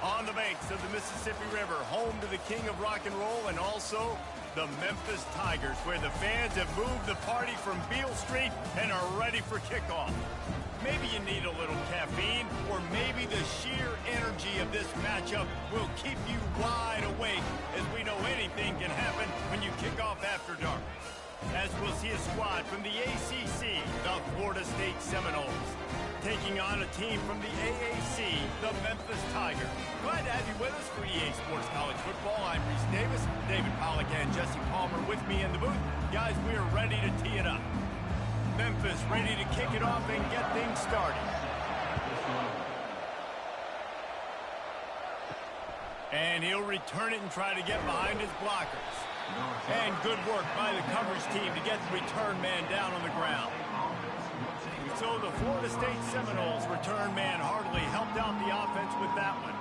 On the banks of the Mississippi River, home to the king of rock and roll and also the Memphis Tigers, where the fans have moved the party from Beale Street and are ready for kickoff. Maybe you need a little caffeine, or maybe the sheer energy of this matchup will keep you wide awake, as we know anything can happen when you kick off after dark. As we'll see a squad from the ACC, the Florida State Seminoles, taking on a team from the AAC, the Memphis Tigers. Glad to have you with us for EA Sports College Football. I'm Reese Davis, David Pollack and Jesse Palmer with me in the booth. Guys, we are ready to tee it up. Memphis ready to kick it off and get things started. And he'll return it and try to get behind his blockers. And good work by the coverage team to get the return man down on the ground. So the Florida State Seminoles return man hardly helped out the offense with that one.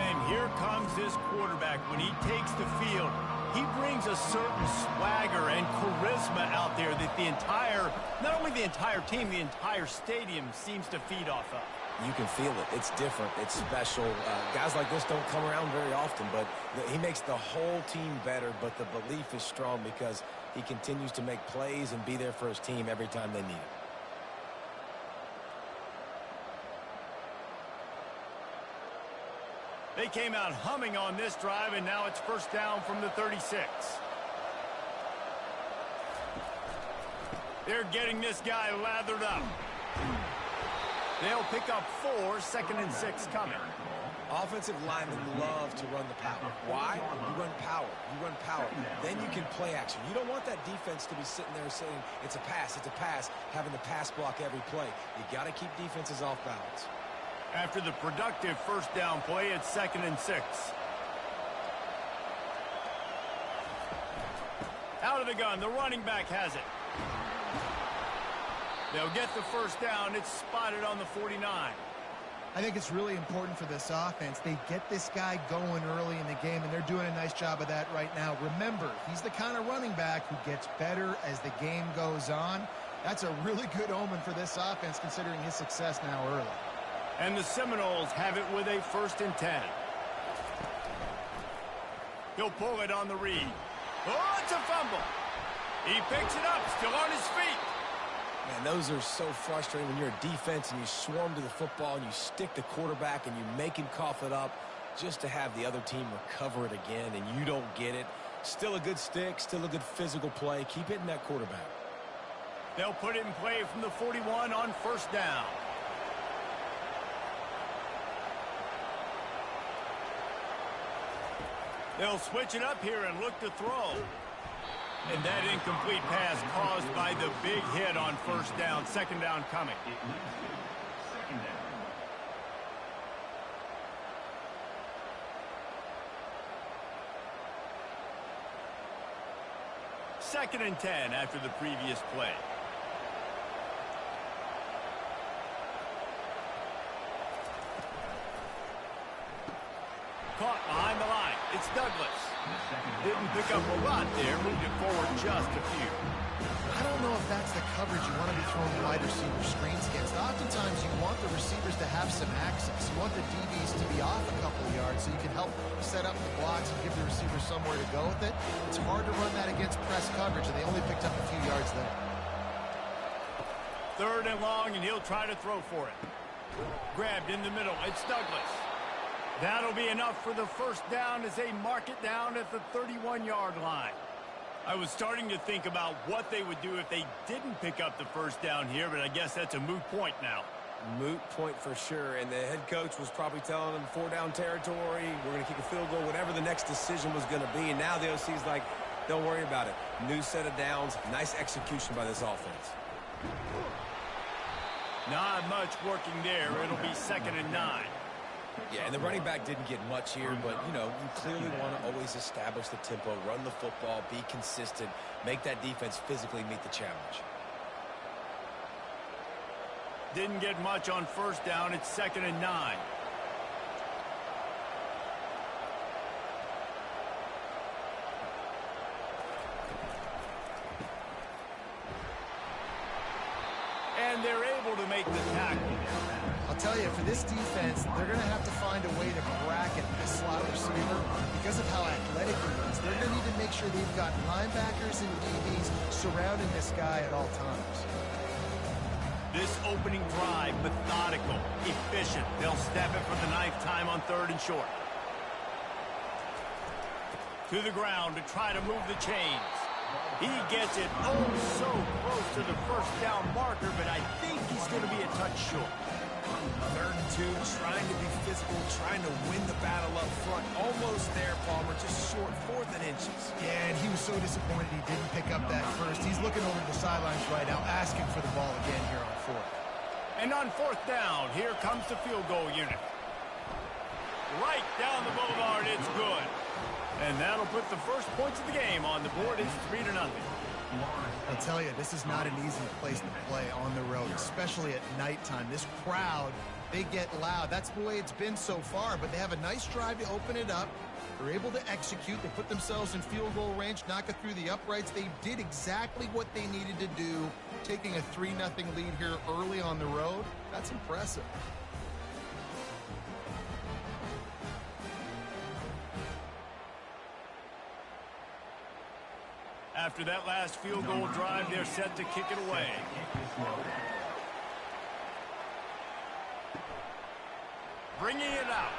And here comes this quarterback. When he takes the field, he brings a certain swagger and charisma out there that not only the entire team, the entire stadium seems to feed off of. You can feel it. It's different. It's special. Guys like this don't come around very often, but he makes the whole team better, but the belief is strong because he continues to make plays and be there for his team every time they need it. They came out humming on this drive, and now it's first down from the 36. They're getting this guy lathered up. They'll pick up 4, 2nd and 6 coming. Offensive linemen love to run the power. Why? You run power. You run power. Then you can play action. You don't want that defense to be sitting there saying, it's a pass, having to pass block every play. You got to keep defenses off balance. After the productive first down play, it's 2nd and 6. Out of the gun, the running back has it. They'll get the first down. It's spotted on the 49. I think it's really important for this offense. They get this guy going early in the game, and they're doing a nice job of that right now. Remember, he's the kind of running back who gets better as the game goes on. That's a really good omen for this offense, considering his success now early. And the Seminoles have it with a 1st and 10. He'll pull it on the read. Oh, it's a fumble. He picks it up, still on his feet. Man, those are so frustrating when you're a defense and you swarm to the football and you stick the quarterback and you make him cough it up just to have the other team recover it again and you don't get it. Still a good stick, still a good physical play. Keep hitting that quarterback. They'll put it in play from the 41 on first down. They'll switch it up here and look to throw. And that incomplete pass caused by the big hit on first down. 2nd down coming. Second and 10 after the previous play. Caught behind the line. It's Douglas. Didn't pick up a lot there. Moved it forward just a few. I don't know if that's the coverage you want to be throwing wide receiver screens against. Oftentimes, you want the receivers to have some access. You want the DBs to be off a couple of yards so you can help set up the blocks and give the receiver somewhere to go with it. It's hard to run that against press coverage, and they only picked up a few yards there. 3rd and long, and he'll try to throw for it. Grabbed in the middle. It's Douglas. That'll be enough for the first down as they mark it down at the 31-yard line. I was starting to think about what they would do if they didn't pick up the first down here, but I guess that's a moot point now. Moot point for sure, and the head coach was probably telling them 4-down territory, we're going to kick a field goal, whatever the next decision was going to be, and now the OC's like, don't worry about it. New set of downs, nice execution by this offense. Not much working there. It'll be 2nd and 9. Yeah, and the running back didn't get much here, but, you know, you clearly want to always establish the tempo, run the football, be consistent, make that defense physically meet the challenge. Didn't get much on first down. It's 2nd and 9. And they're able to make the tackle. I'll tell you, for this defense, they're going to have to find a way to bracket this slot receiver because of how athletic he is. They're going to need to make sure they've got linebackers and DBs surrounding this guy at all times. This opening drive, methodical, efficient. They'll step it for the 9th time on 3rd and short. To the ground to try to move the chains. He gets it oh so close to the first down marker, but I think he's going to be a touch short. 3rd and 2, trying to be physical, trying to win the battle up front. Almost there, Palmer, just short, 4th and inches. Yeah, and he was so disappointed he didn't pick up that first. He's looking over the sidelines right now, asking for the ball again here on 4th. And on 4th down, here comes the field goal unit. Right down the boulevard, it's good. And that'll put the first points of the game on the board. It's 3-0. I'll tell you, this is not an easy place to play on the road, especially at nighttime. This crowd, they get loud. That's the way it's been so far, but they have a nice drive to open it up. They're able to execute. They put themselves in field goal range, knock it through the uprights. They did exactly what they needed to do, taking a 3-0 lead here early on the road. That's impressive. After that last field goal drive, they're set to kick it away. Bringing it out.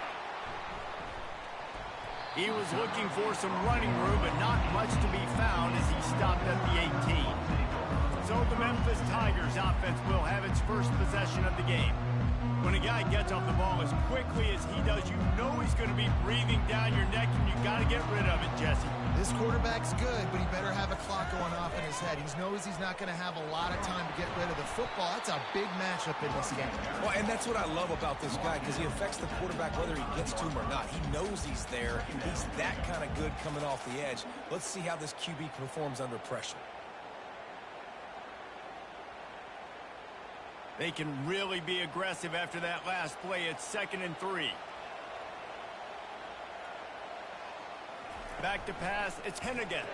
He was looking for some running room, but not much to be found as he stopped at the 18. So the Memphis Tigers offense will have its first possession of the game. When a guy gets off the ball as quickly as he does, you know he's going to be breathing down your neck, and you got to get rid of it, Jesse. This quarterback's good, but he better have a clock going off in his head. He knows he's not going to have a lot of time to get rid of the football. That's a big matchup in this game. Well, and that's what I love about this guy, because he affects the quarterback whether he gets to him or not. He knows he's there. He's that kind of good coming off the edge. Let's see how this QB performs under pressure. They can really be aggressive after that last play. It's 2nd and 3. Back to pass. It's Hennigan.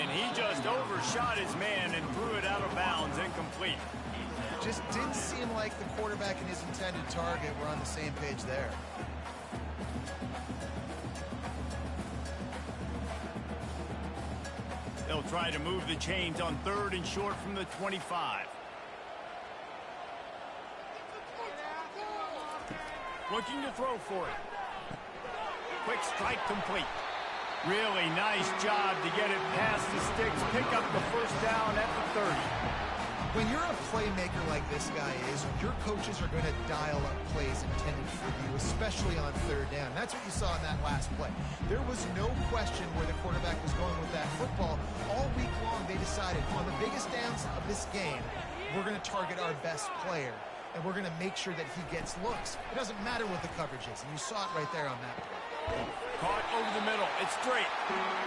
And he just overshot his man and threw it out of bounds, incomplete. Just didn't seem like the quarterback and his intended target were on the same page there. They'll try to move the chains on 3rd and short from the 25. Looking to throw for it. Quick strike complete. Really nice job to get it past the sticks. Pick up the first down at the 30. When you're a playmaker like this guy is, your coaches are going to dial up plays intended for you, especially on 3rd down. That's what you saw in that last play. There was no question where the quarterback was going with that football. All week long, they decided on the biggest downs of this game, we're going to target our best player, and we're going to make sure that he gets looks. It doesn't matter what the coverage is, and you saw it right there on that play. Caught over the middle. It's straight.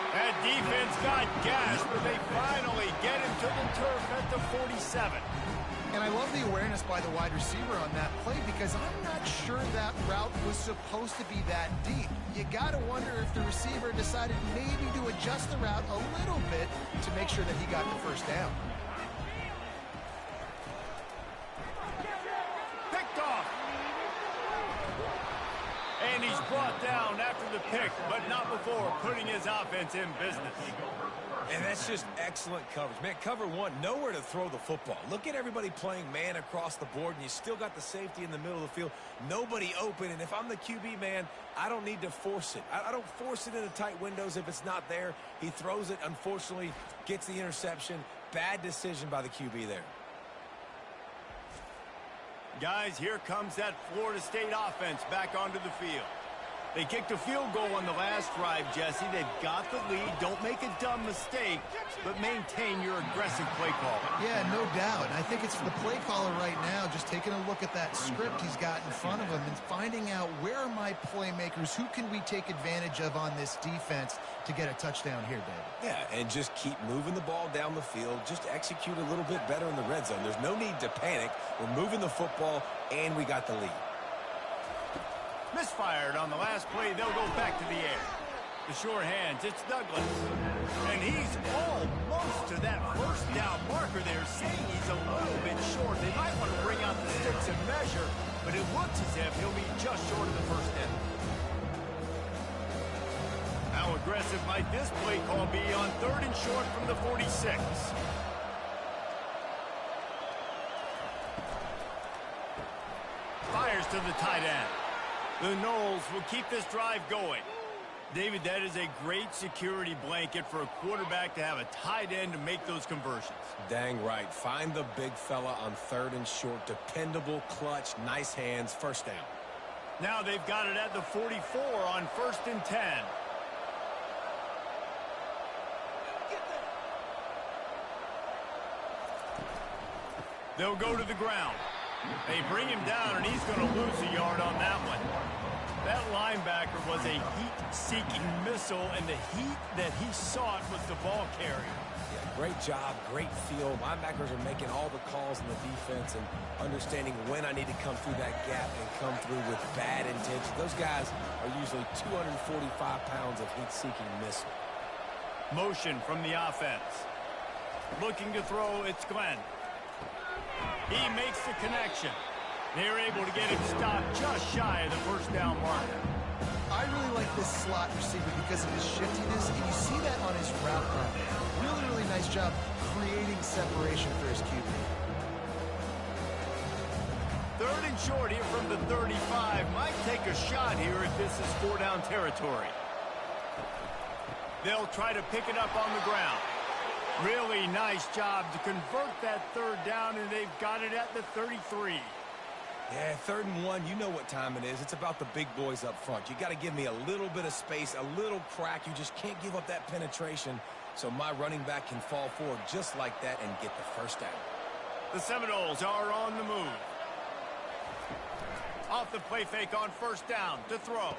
That defense got gashed, but they finally get him to the turf at the 47. And I love the awareness by the wide receiver on that play, because I'm not sure that route was supposed to be that deep. You got to wonder if the receiver decided maybe to adjust the route a little bit to make sure that he got the first down. Picked off. And he's brought down after the pick, but not before putting his offense in business. And that's just excellent coverage. Man, cover one, nowhere to throw the football. Look at everybody playing man across the board, and you still got the safety in the middle of the field. Nobody open, and if I'm the QB, man, I don't need to force it. I don't force it into tight windows if it's not there. He throws it, unfortunately, gets the interception. Bad decision by the QB there. Guys, here comes that Florida State offense back onto the field. They kicked a field goal on the last drive, Jesse. They've got the lead. Don't make a dumb mistake, but maintain your aggressive play call. Yeah, no doubt. I think it's the play caller right now just taking a look at that script he's got in front of him and finding out, where are my playmakers? Who can we take advantage of on this defense to get a touchdown here, David? Yeah, and just keep moving the ball down the field. Just execute a little bit better in the red zone. There's no need to panic. We're moving the football, and we got the lead. Misfired on the last play. They'll go back to the air. The sure hands, it's Douglas. And he's almost to that first down marker there, saying he's a little bit short. They might want to bring out the sticks and measure, but it looks as if he'll be just short of the first down. How aggressive might this play call be on 3rd and short from the 46? Fires to the tight end. The Noles will keep this drive going. David, that is a great security blanket for a quarterback to have a tight end to make those conversions. Dang right. Find the big fella on 3rd and short. Dependable, clutch, nice hands, first down. Now they've got it at the 44 on 1st and 10. They'll go to the ground. They bring him down, and he's going to lose a yard on that one. That linebacker was a heat-seeking missile, and the heat that he sought was the ball carrier. Yeah, great job, great feel. Linebackers are making all the calls in the defense and understanding when I need to come through that gap and come through with bad intention. Those guys are usually 245 pounds of heat-seeking missile. Motion from the offense. Looking to throw, it's Glenn. He makes the connection. They're able to get him stopped just shy of the first down marker. I really like this slot receiver because of his shiftiness, and you see that on his route run. Really, really nice job creating separation for his QB. 3rd and short here from the 35. Might take a shot here if this is 4-down territory. They'll try to pick it up on the ground. Really nice job to convert that 3rd down, and they've got it at the 33. Yeah, 3rd and 1, you know what time it is. It's about the big boys up front. You got to give me a little bit of space, a little crack. You just can't give up that penetration, so my running back can fall forward just like that and get the first down. The Seminoles are on the move. Off the play fake on 1st down to throw.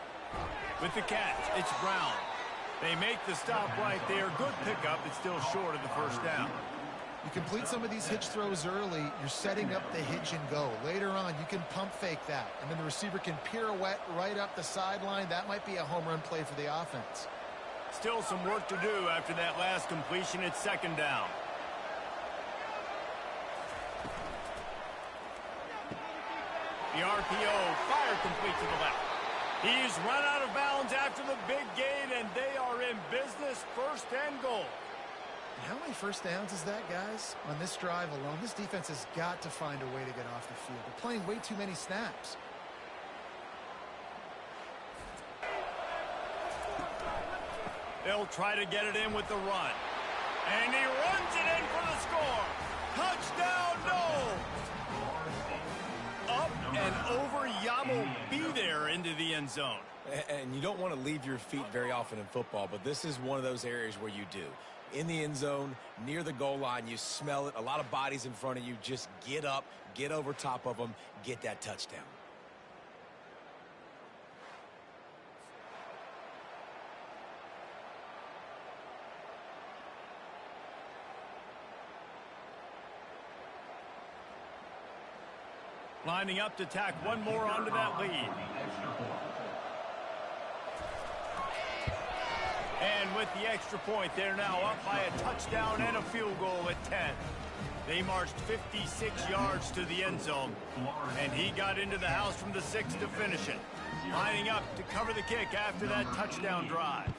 With the catch, it's Brown. They make the stop right there. Good pickup. It's still short of the first down. You complete some of these hitch throws early, you're setting up the hitch and go. Later on, you can pump fake that, and then the receiver can pirouette right up the sideline. That might be a home run play for the offense. Still some work to do after that last completion. It's 2nd down. The RPO, fire complete to the left. He's run out of bounds after the big gain, and they are in business, 1st and goal. How many first downs is that, guys? On this drive alone, this defense has got to find a way to get off the field. They're playing way too many snaps. They'll try to get it in with the run. And he runs it in for the score. Touchdown, no! Up and over, Yamo be there into the end zone. And you don't want to leave your feet very often in football, but this is one of those areas where you do. In the end zone, near the goal line, you smell it. A lot of bodies in front of you. Just get up, get over top of them, get that touchdown. Lining up to tack one more onto that lead. And with the extra point, they're now up by a touchdown and a field goal at 10. They marched 56 yards to the end zone, and he got into the house from the 6 to finish it. Lining up to cover the kick after that touchdown drive.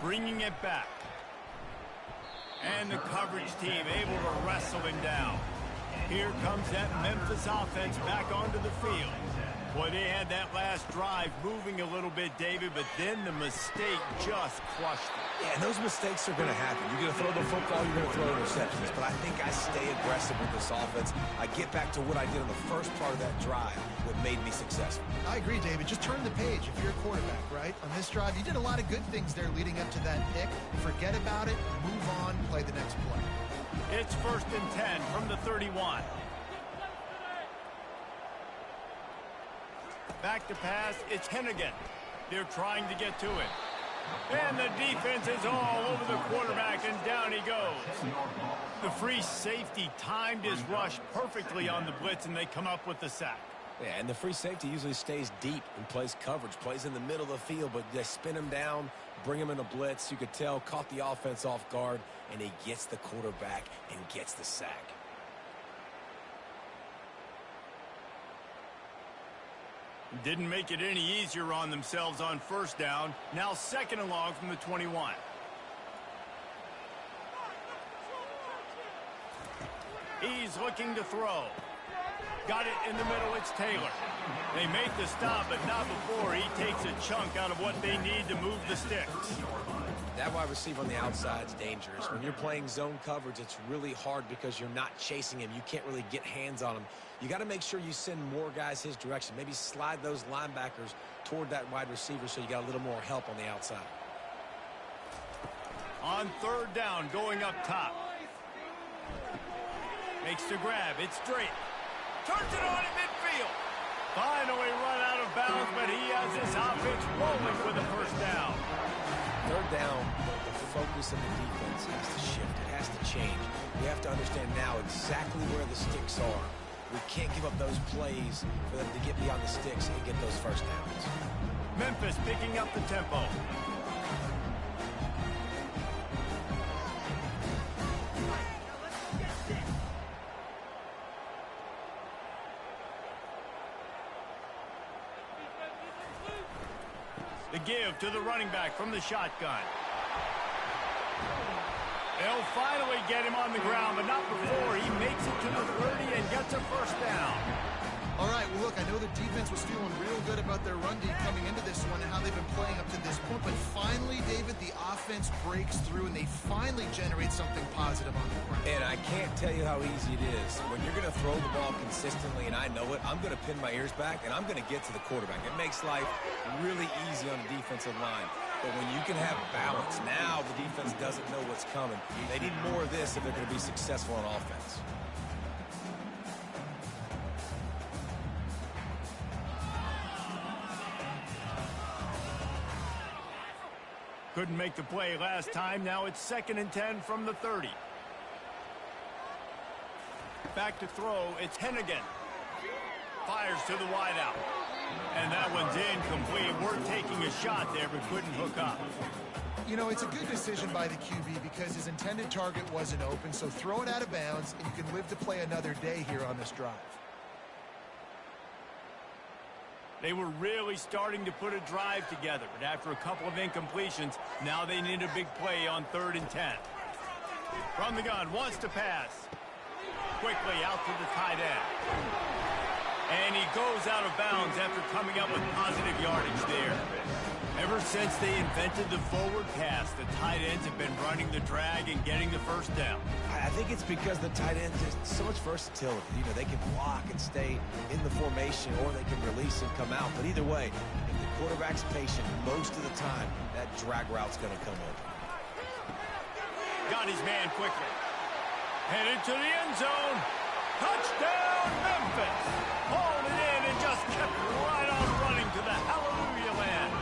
Bringing it back. And the coverage team able to wrestle him down. Here comes that Memphis offense back onto the field. Boy, they had that last drive moving a little bit, David, but then the mistake just crushed them. Yeah, and those mistakes are going to happen. You're going to throw the football, you're going to throw interceptions. But I think I stay aggressive with this offense. I get back to what I did in the first part of that drive, what made me successful. I agree, David. Just turn the page if you're a quarterback, right? On this drive, you did a lot of good things there leading up to that pick. Forget about it, move on, play the next play. It's 1st and 10 from the 31. Back to pass, it's Hennigan. They're trying to get to it. And the defense is all over the quarterback, and down he goes. The free safety timed his rush perfectly on the blitz, and they come up with the sack. Yeah, and the free safety usually stays deep and plays coverage, plays in the middle of the field, but they spin him down, bring him in a blitz. You could tell, caught the offense off guard, and he gets the quarterback and gets the sack. Didn't make it any easier on themselves on first down. Now 2nd and long from the 21. He's looking to throw. Got it in the middle. It's Taylor. They make the stop, but not before he takes a chunk out of what they need to move the sticks. That wide receiver on the outside is dangerous. When you're playing zone coverage, it's really hard because you're not chasing him. You can't really get hands on him. You got to make sure you send more guys his direction. Maybe slide those linebackers toward that wide receiver so you got a little more help on the outside. On 3rd down, going up top. Makes the grab. It's straight. Turns it on at midfield. Finally run out of bounds, but he has his offense rolling with a 1st down. 3rd down, the focus of the defense has to shift. It has to change. We have to understand now exactly where the sticks are. We can't give up those plays for them to get beyond the sticks and get those 1st downs. Memphis picking up the tempo. The give to the running back from the shotgun. They'll finally get him on the ground, but not before he makes it to the 30 and gets a 1st down. All right, well, look, I know the defense was feeling real good about their run D coming into this one and how they've been playing up to this point, but finally, David, the offense breaks through and they finally generate something positive on the ground. And I can't tell you how easy it is. When you're going to throw the ball consistently, and I know it, I'm going to pin my ears back, and I'm going to get to the quarterback. It makes life really easy on the defensive line. But when you can have balance, now the defense doesn't know what's coming. They need more of this if they're going to be successful on offense. Couldn't make the play last time. Now it's 2nd and 10 from the 30. Back to throw. It's Hennigan. Fires to the wideout. And that one's incomplete. We're taking a shot there, but couldn't hook up. You know, it's a good decision by the QB because his intended target wasn't open, so throw it out of bounds, and you can live to play another day here on this drive. They were really starting to put a drive together, but after a couple of incompletions, now they need a big play on 3rd and 10. From the gun, wants to pass. Quickly out to the tight end. And he goes out of bounds after coming up with positive yardage there. Ever since they invented the forward pass, the tight ends have been running the drag and getting the 1st down. I think it's because the tight ends have so much versatility. You know, they can block and stay in the formation, or they can release and come out. But either way, if the quarterback's patient, most of the time, that drag route's going to come open. Got his man quickly. Headed to the end zone. Touchdown, Memphis. Hauled it in and just kept right on running to the hallelujah land.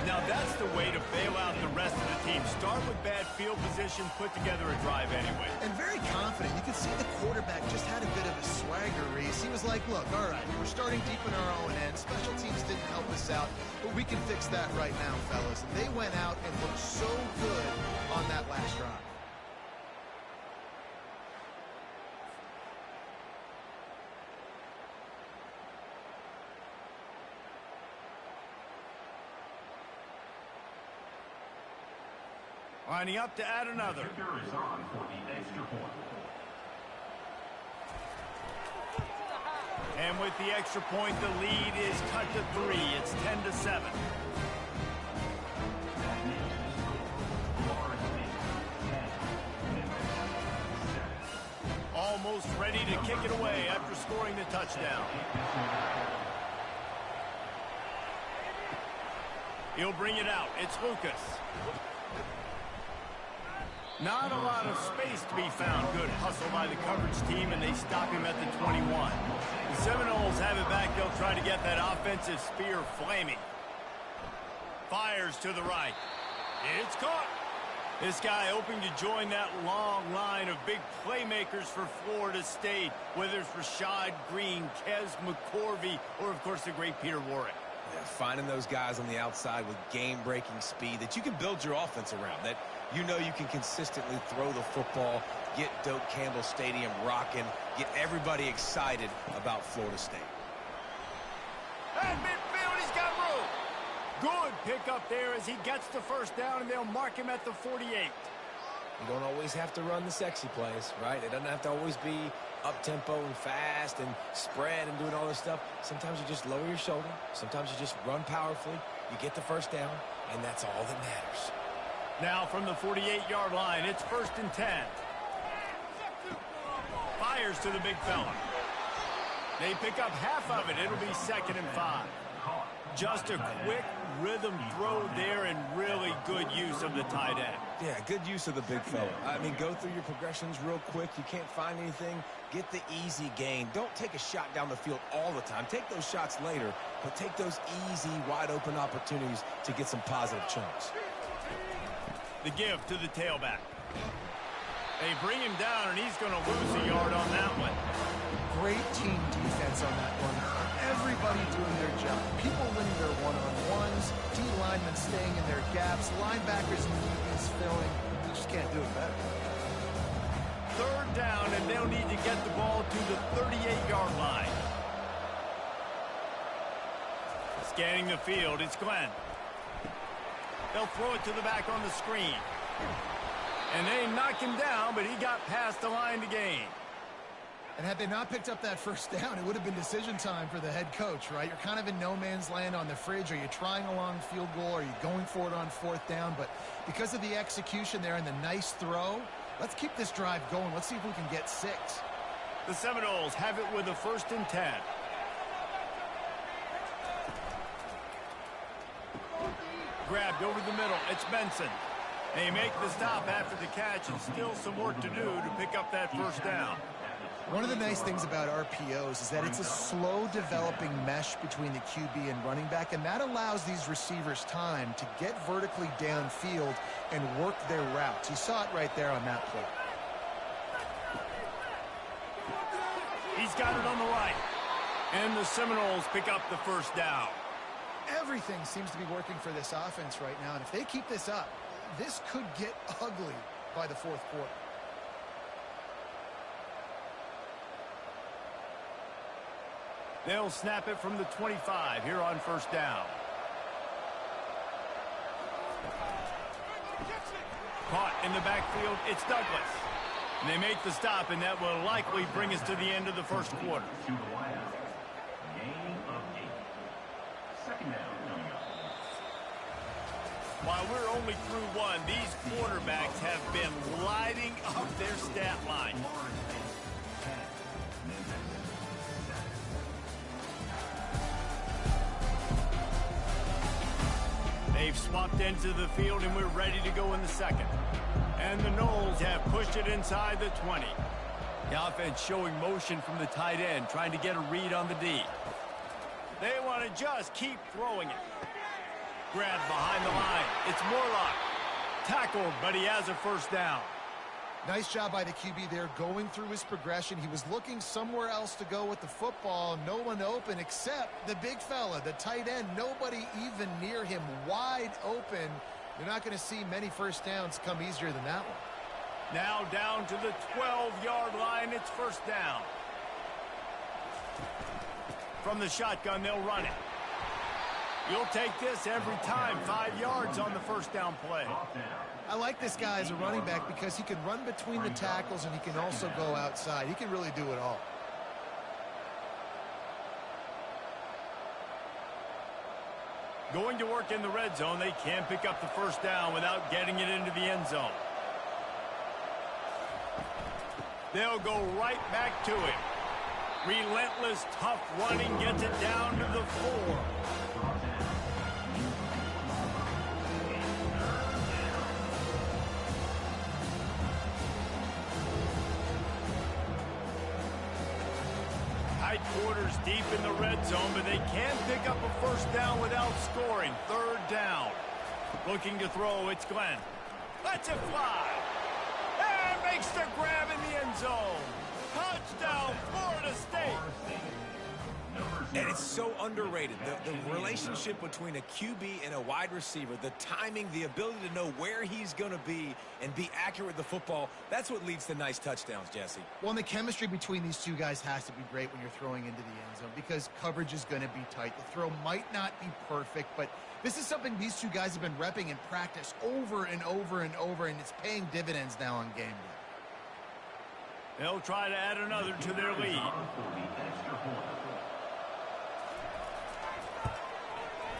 Now that's the way to bail out the rest of the team. Start with bad field position, put together a drive anyway. And very confident. You can see the quarterback just had a bit of a swagger race. He was like, look, all right, we're starting deep in our own end. Special teams didn't help us out, but we can fix that right now, fellas. And they went out and looked so good on that last drive. Lining up to add another. And with the extra point, the lead is cut to 3. It's 10-7. Almost ready to kick it away after scoring the touchdown. He'll bring it out. It's Lucas. Not a lot of space to be found. Good hustle by the coverage team, and they stop him at the 21. The Seminoles have it back. They'll try to get that offensive spear flaming. Fires to the right. It's caught. This guy hoping to join that long line of big playmakers for Florida State, whether it's Rashad Green, Kez McCorvey, or, of course, the great Peter Warrick. Yeah, finding those guys on the outside with game-breaking speed that you can build your offense around, that you know you can consistently throw the football, get Doak Campbell Stadium rocking, get everybody excited about Florida State. At midfield, he's got room. Good pick up there as he gets the first down, and they'll mark him at the 48. You don't always have to run the sexy plays, right? It doesn't have to always be up-tempo and fast and spread and doing all this stuff. Sometimes you just lower your shoulder. Sometimes you just run powerfully. You get the first down, and that's all that matters. Now from the 48-yard line, it's 1st and 10. Fires to the big fella. They pick up half of it. It'll be 2nd and 5. Just a quick rhythm throw there and really good use of the tight end. Yeah, good use of the big fella. I mean, go through your progressions real quick. You can't find anything. Get the easy gain. Don't take a shot down the field all the time. Take those shots later, but take those easy, wide-open opportunities to get some positive chunks. The give to the tailback. They bring him down, and he's going to lose a yard on that one. Great team defense on that one. Everybody doing their job. People winning their one-on-ones, D-linemen staying in their gaps, linebackers and DBs filling. You just can't do it better. 3rd down, and they'll need to get the ball to the 38-yard line. Scanning the field, it's Glenn. They'll throw it to the back on the screen. And they knock him down, but he got past the line to gain. And had they not picked up that first down, it would have been decision time for the head coach, right? You're kind of in no man's land on the fridge. Are you trying a long field goal? Are you going for it on 4th down? But because of the execution there and the nice throw, let's keep this drive going. Let's see if we can get 6. The Seminoles have it with a 1st and 10. Grabbed over the middle. It's Benson. They make the stop after the catch, and still some work to do to pick up that first down. One of the nice things about RPOs is that it's a slow developing mesh between the QB and running back, and that allows these receivers time to get vertically downfield and work their routes. You saw it right there on that play. He's got it on the right. And the Seminoles pick up the first down. Everything seems to be working for this offense right now, and if they keep this up, this could get ugly by the 4th quarter. They'll snap it from the 25 here on 1st down. Caught in the backfield, it's Douglas. And they make the stop, and that will likely bring us to the end of the 1st quarter. While we're only through one, these quarterbacks have been lighting up their stat line. They've swapped into the field, and we're ready to go in the 2nd. And the Noles have pushed it inside the 20. The offense showing motion from the tight end, trying to get a read on the D. They want to just keep throwing it. Grabbed behind the line. It's Morlock. Tackled, but he has a first down. Nice job by the QB there going through his progression. He was looking somewhere else to go with the football. No one open except the big fella, the tight end. Nobody even near him, wide open. You're not going to see many first downs come easier than that one. Now down to the 12-yard line. It's 1st down. From the shotgun, they'll run it. You'll take this every time. 5 yards on the first down play. I like this guy as a running back because he can run between the tackles and he can also go outside. He can really do it all. Going to work in the red zone. They can pick up the first down without getting it into the end zone. They'll go right back to him. Relentless, tough running gets it down to the 4. Tight quarters deep in the red zone, but they can pick up a first down without scoring. 3rd down. Looking to throw, it's Glenn. Lets it fly. And makes the grab in the end zone. Touchdown, Florida State. And it's so underrated. The relationship between a QB and a wide receiver, the timing, the ability to know where he's going to be and be accurate with the football, that's what leads to nice touchdowns, Jesse. Well, and the chemistry between these two guys has to be great when you're throwing into the end zone because coverage is going to be tight. The throw might not be perfect, but this is something these two guys have been repping in practice over and over and over, and it's paying dividends now on game day. They'll try to add another to their lead.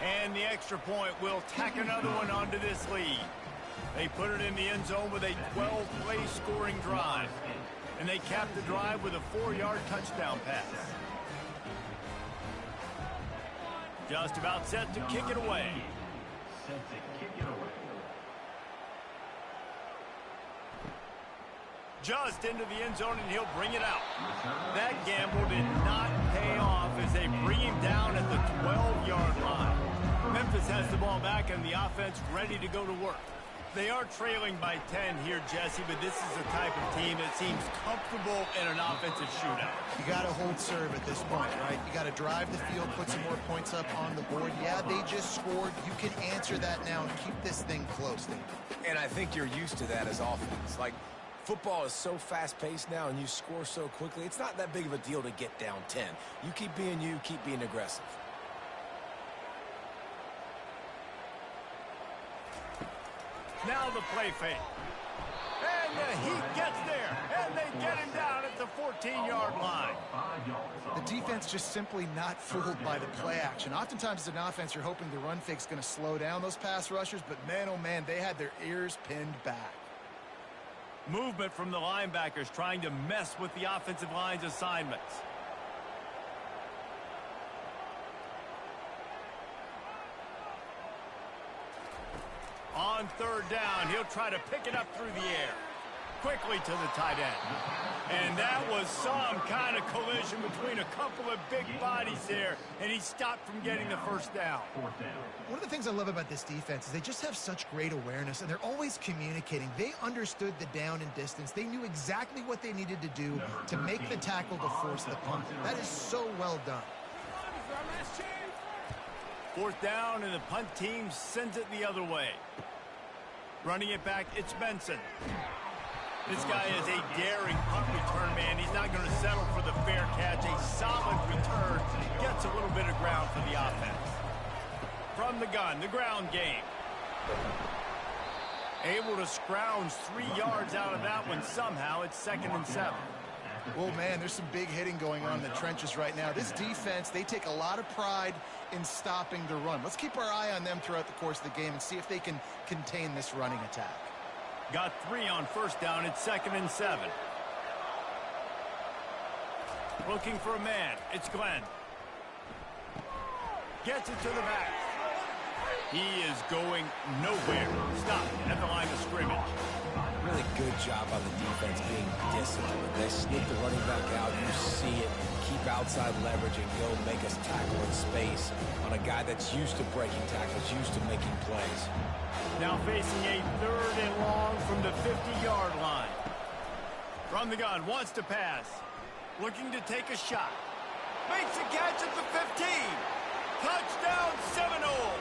And the extra point will tack another one onto this lead. They put it in the end zone with a 12-play scoring drive. And they cap the drive with a 4-yard touchdown pass. Just about set to kick it away. Just into the end zone, and he'll bring it out. That gamble did not pay off as they bring him down at the 12-yard line. Memphis has the ball back, and the offense ready to go to work. They are trailing by 10 here, Jesse, but this is the type of team that seems comfortable in an offensive shootout. You got to hold serve at this point, right? You got to drive the field, put some more points up on the board. Yeah, they just scored. You can answer that now and keep this thing close, Dave. And I think you're used to that as offense. Like, football is so fast-paced now, and you score so quickly, it's not that big of a deal to get down 10. You keep being you, keep being aggressive. Now the play fake. And the Heat gets there, and they get him down at the 14-yard line. The defense just simply not fooled by the play action. Oftentimes as an offense, you're hoping the run fake's going to slow down those pass rushers, but man, oh man, they had their ears pinned back. Movement from the linebackers trying to mess with the offensive line's assignments. On third down, he'll try to pick it up through the air. Quickly to the tight end. And that was some kind of collision between a couple of big bodies there, and he stopped from getting the first down. One of the things I love about this defense is they just have such great awareness, and they're always communicating. They understood the down and distance. They knew exactly what they needed to do to make the tackle to force the punt. That is so well done. Fourth down, and the punt team sends it the other way. Running it back, it's Benson. This guy is a daring punt return man. He's not going to settle for the fair catch. A solid return gets a little bit of ground for the offense. From the gun, the ground game. Able to scrounge 3 yards out of that one somehow. It's 2nd and 7. Well, man, there's some big hitting going on in the trenches right now. This defense, they take a lot of pride in stopping the run. Let's keep our eye on them throughout the course of the game and see if they can contain this running attack. Got 3 on first down. It's 2nd and 7. Looking for a man. It's Glenn. Gets it to the back. He is going nowhere. Stop at the line of scrimmage. Really good job on the defense being disciplined. They sneak the running back out. You see it. Keep outside leverage and go make us tackle in space on a guy that's used to breaking tackles, used to making plays. Now facing a 3rd and long from the 50-yard line. From the gun, wants to pass. Looking to take a shot. Makes a catch at the 15. Touchdown Seminoles.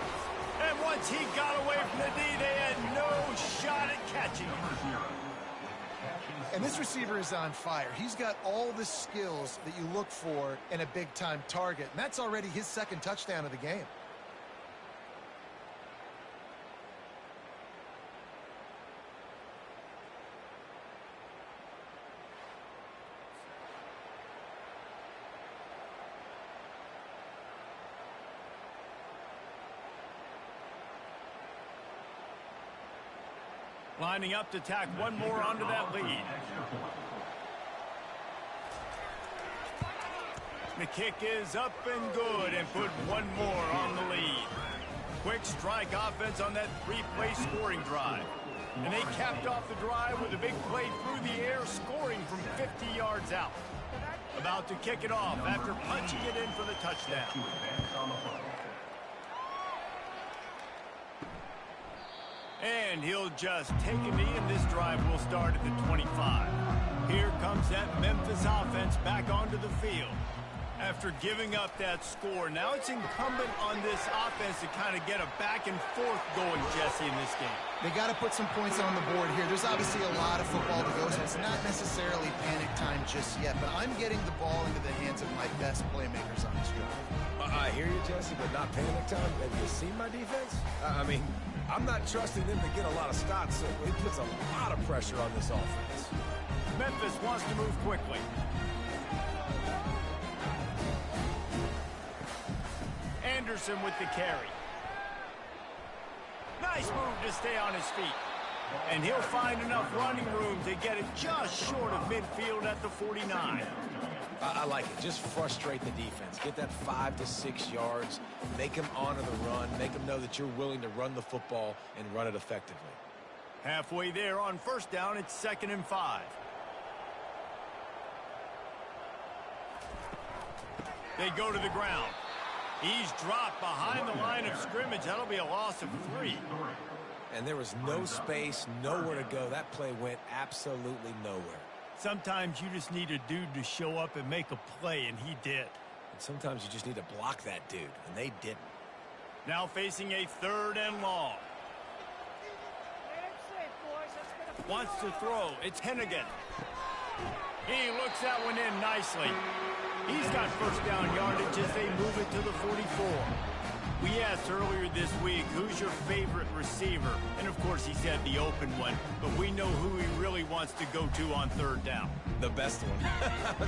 And once he got away from the D, they had no shot at catching him. And this receiver is on fire. He's got all the skills that you look for in a big-time target. And that's already his 2nd touchdown of the game. Lining up to tack one more onto that lead. The kick is up and good and put one more on the lead. Quick strike offense on that 3-play scoring drive. And they capped off the drive with a big play through the air, scoring from 50 yards out. About to kick it off after punching it in for the touchdown. And he'll just take a knee, and this drive will start at the 25. Here comes that Memphis offense back onto the field. After giving up that score, now it's incumbent on this offense to kind of get a back and forth going, Jesse, in this game. They got to put some points on the board here. There's obviously a lot of football to go, so it's not necessarily panic time just yet, but I'm getting the ball into the hands of my best playmakers on this drive. I hear you, Jesse, but not panic time. Have you seen my defense? I mean, I'm not trusting them to get a lot of stops, so it puts a lot of pressure on this offense. Memphis wants to move quickly. Anderson with the carry. Nice move to stay on his feet. And he'll find enough running room to get it just short of midfield at the 49. I like it. Just frustrate the defense. Get that 5 to 6 yards. Make them honor the run. Make them know that you're willing to run the football and run it effectively. Halfway there on first down, it's 2nd and 5. They go to the ground. He's dropped behind the line of scrimmage. That'll be a loss of 3. And there was no space, nowhere to go. That play went absolutely nowhere. Sometimes you just need a dude to show up and make a play, and he did. And sometimes you just need to block that dude, and they didn't. Now facing a 3rd and long. Wants to throw. It's Hennigan. He looks that one in nicely. He's got first down yardage as they move it to the 44. We asked earlier this week, who's your favorite receiver? And, of course, he said the open one. But we know who he really wants to go to on 3rd down. The best one.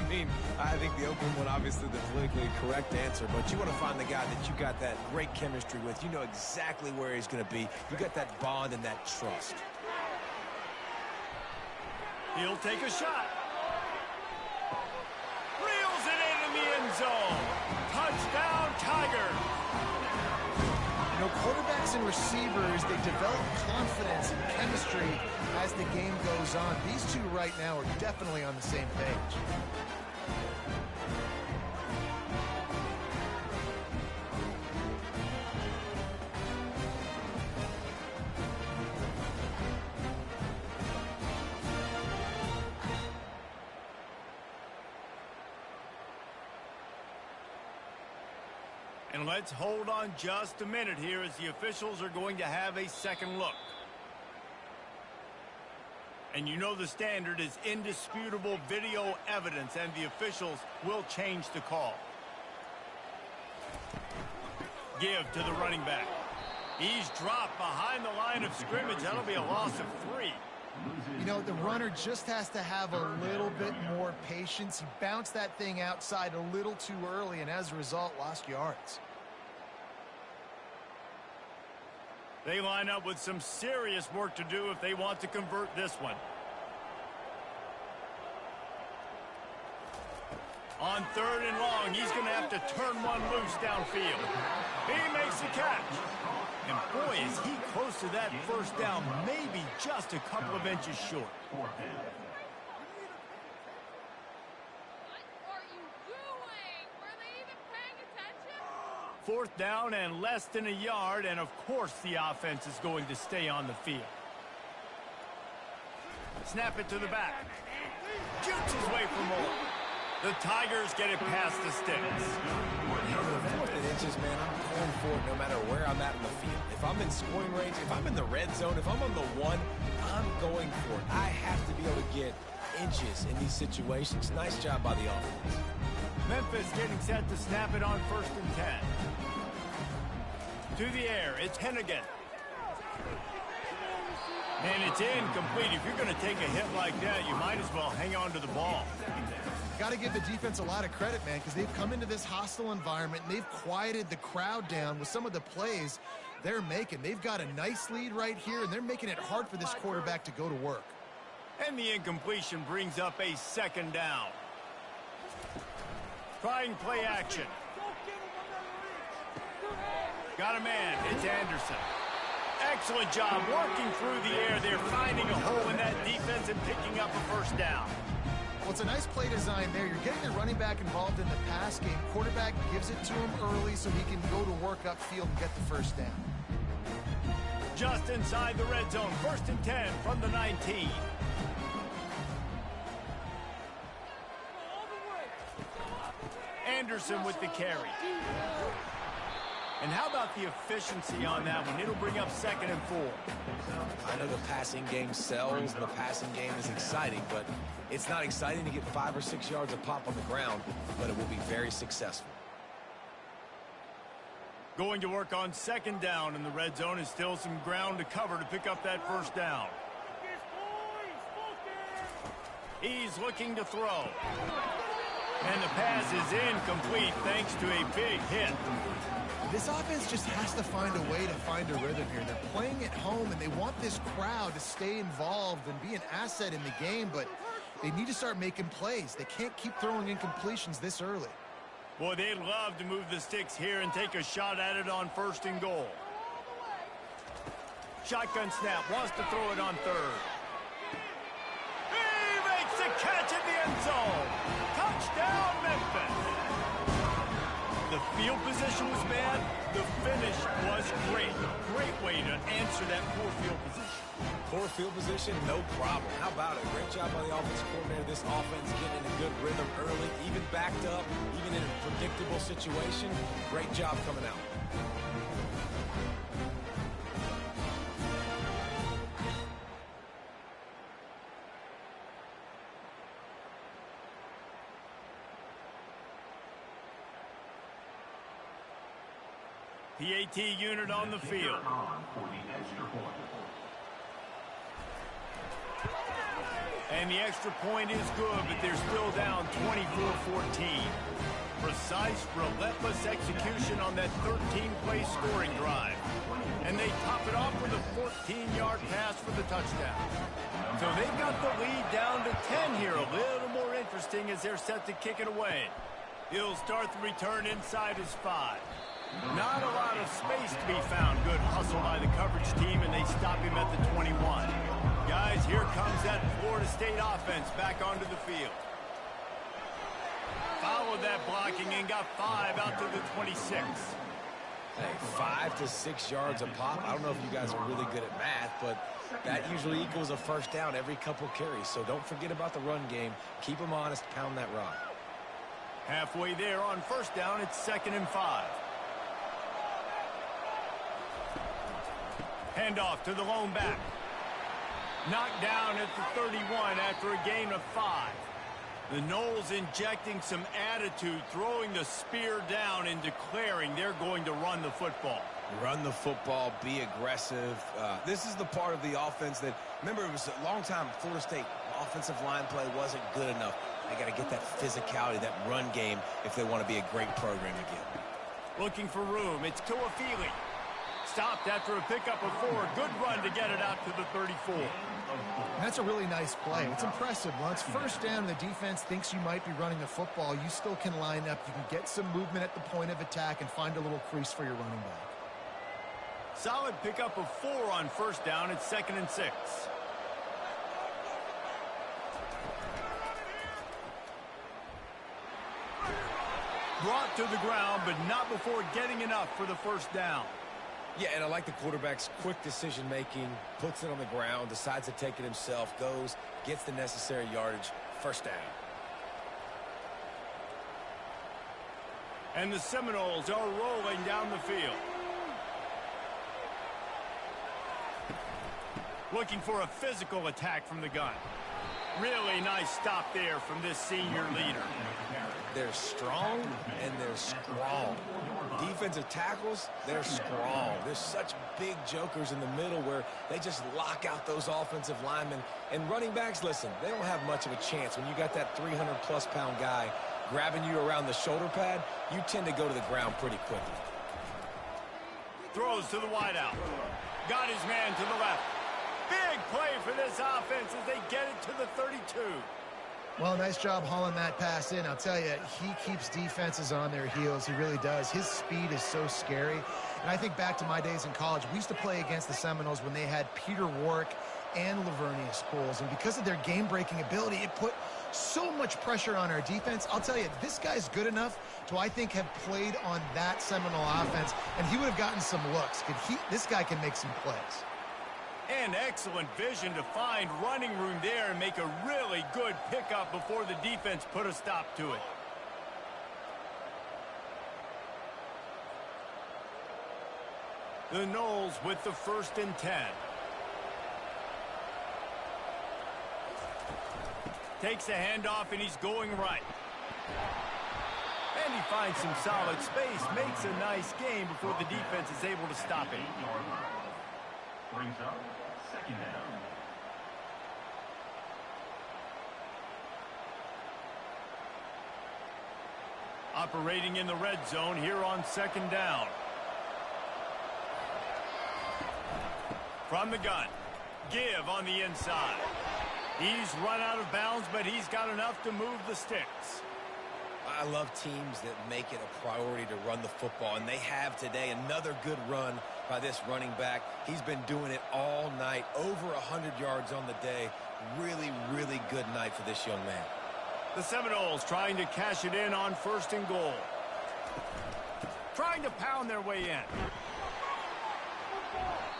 I mean, I think the open one, obviously the politically correct answer. But you want to find the guy that you got that great chemistry with. You know exactly where he's going to be. You got that bond and that trust. He'll take a shot. Reels it into the end zone. Touchdown, Tigers. You know, quarterbacks and receivers, they develop confidence and chemistry as the game goes on. These two right now are definitely on the same page. And let's hold on just a minute here as the officials are going to have a second look. And you know the standard is indisputable video evidence, and the officials will change the call. Give to the running back. He's dropped behind the line of scrimmage. That'll be a loss of 3. You know, the runner just has to have a little bit more patience. He bounced that thing outside a little too early, and as a result, lost yards. They line up with some serious work to do if they want to convert this one. On 3rd and long, he's going to have to turn one loose downfield. He makes the catch. And boy, is he close to that first down, maybe just a couple of inches short. What are you doing? Were they even paying attention? 4th down and less than a yard, and of course the offense is going to stay on the field. Snap it to the back. Shoots his way for more. The Tigers get it past the sticks. On the 4th and inches, man, I'm going for it no matter where I'm at in the field. If I'm in scoring range, if I'm in the red zone, if I'm on the 1, I'm going for it. I have to be able to get inches in these situations. Nice job by the offense. Memphis getting set to snap it on 1st and 10. To the air, it's Hennigan. And it's incomplete. If you're going to take a hit like that, you might as well hang on to the ball. Got to give the defense a lot of credit, man, because they've come into this hostile environment, and they've quieted the crowd down with some of the plays they're making. They've got a nice lead right here, and they're making it hard for this quarterback to go to work. And the incompletion brings up a 2nd down. Trying play action. Got a man. It's Anderson. Excellent job working through the air. They're finding a hole in that defense and picking up a 1st down. Well, it's a nice play design there. You're getting the running back involved in the pass game. Quarterback gives it to him early so he can go to work upfield and get the 1st down. just inside the red zone. 1st and 10 from the 19. Anderson with the carry. And how about the efficiency on that one? It'll bring up 2nd and 4. I know the passing game sells and the passing game is exciting, but it's not exciting to get 5 or 6 yards of pop on the ground, but it will be very successful. Going to work on 2nd down, and the red zone is still some ground to cover to pick up that 1st down. He's looking to throw. And the pass is incomplete thanks to a big hit. This offense just has to find a way to find a rhythm here. They're playing at home, and they want this crowd to stay involved and be an asset in the game, but they need to start making plays. They can't keep throwing incompletions this early. Boy, they'd love to move the sticks here and take a shot at it on 1st and goal. Shotgun snap, wants to throw it on 3rd. He makes the catch in the end zone. Touchdown, Memphis. The field position was bad. The finish was great. Great way to answer that poor field position. Poor field position, no problem. How about it? Great job by the offensive coordinator. This offense getting in a good rhythm early, even backed up, even in a predictable situation. Great job coming out. PAT unit on the field. And the extra point is good, but they're still down 24-14. Precise, relentless execution on that 13-play scoring drive. And they top it off with a 14-yard pass for the touchdown. So they've got the lead down to 10 here. A little more interesting as they're set to kick it away. He'll start the return inside his 5. Not a lot of space to be found. Good hustle by the coverage team, and they stop him at the 21. Guys, here comes that Florida State offense back onto the field. Followed that blocking and got 5 out to the 26. Hey, 5 to 6 yards a pop. I don't know if you guys are really good at math, but that usually equals a 1st down every couple carries. So don't forget about the run game. Keep them honest. Pound that rock. Halfway there on 1st down, it's 2nd and 5. Handoff to the lone back. Knocked down at the 31 after a gain of 5. The Noles injecting some attitude, throwing the spear down and declaring they're going to run the football. Run the football, be aggressive. This is the part of the offense that, remember, it was a long time Florida State offensive line play wasn't good enough. They got to get that physicality, that run game, if they want to be a great program again. Looking for room. It's Tuafili. Stopped after a pickup of 4. Good run to get it out to the 34. That's a really nice play. It's impressive. Once 1st down, the defense thinks you might be running the football. You still can line up. You can get some movement at the point of attack and find a little crease for your running back. Solid pickup of 4 on 1st down. It's 2nd and 6. Brought to the ground, but not before getting enough for the 1st down. Yeah, and I like the quarterback's quick decision-making, puts it on the ground, decides to take it himself, goes, gets the necessary yardage, 1st down. And the Seminoles are rolling down the field. Looking for a physical attack from the gun. Really nice stop there from this senior leader. They're strong and they're strong. Defensive tackles, they're strong. There's such big jokers in the middle where they just lock out those offensive linemen. And running backs, listen, they don't have much of a chance. When you got that 300-plus pound guy grabbing you around the shoulder pad, you tend to go to the ground pretty quickly. Throws to the wideout. Got his man to the left. Big play for this offense as they get it to the 32. Well, nice job hauling that pass in. I'll tell you, he keeps defenses on their heels. He really does. His speed is so scary. And I think back to my days in college. We used to play against the Seminoles when they had Peter Warrick and Lavernius Coles. And because of their game-breaking ability, it put So much pressure on our defense. I'll tell you, this guy's good enough to, I think, have played on that Seminole offense, and he would have gotten some looks. This guy can make some plays. And excellent vision to find running room there and make a really good pickup before the defense put a stop to it. The Noles with the 1st and 10. Takes a handoff, and he's going right. And he finds some solid space, makes a nice gain before the defense is able to stop it. Brings up 2nd down. Operating in the red zone here on 2nd down. From the gun, give on the inside. He's run out of bounds, but he's got enough to move the sticks. I love teams that make it a priority to run the football, and they have today. Another good run by this running back. He's been doing it all night, over 100 yards on the day. Really, really good night for this young man. The Seminoles trying to cash it in on 1st and goal. Trying to pound their way in.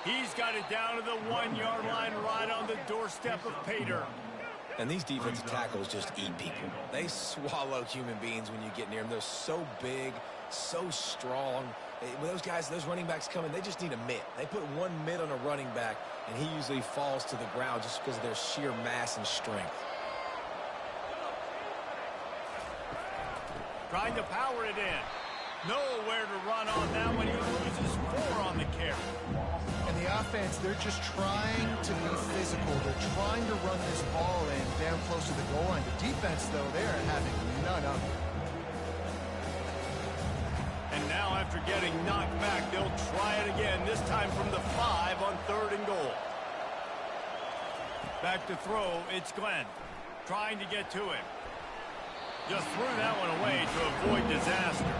He's got it down to the 1-yard line right on the doorstep of Pater. And these defensive tackles just eat people. They swallow human beings when you get near them. They're so big, so strong. When those guys, those running backs come in, they just need a mitt. They put one mitt on a running back, and he usually falls to the ground just because of their sheer mass and strength. Trying to power it in. Nowhere to run on that one. He loses 4 on the carry. And the offense, they're just trying to be physical. They're trying to run this ball in down close to the goal line. The defense, though, they are having none of it. And now after getting knocked back, they'll try it again, this time from the 5 on 3rd and goal. Back to throw, it's Glenn. Trying to get to him. Just threw that one away to avoid disaster.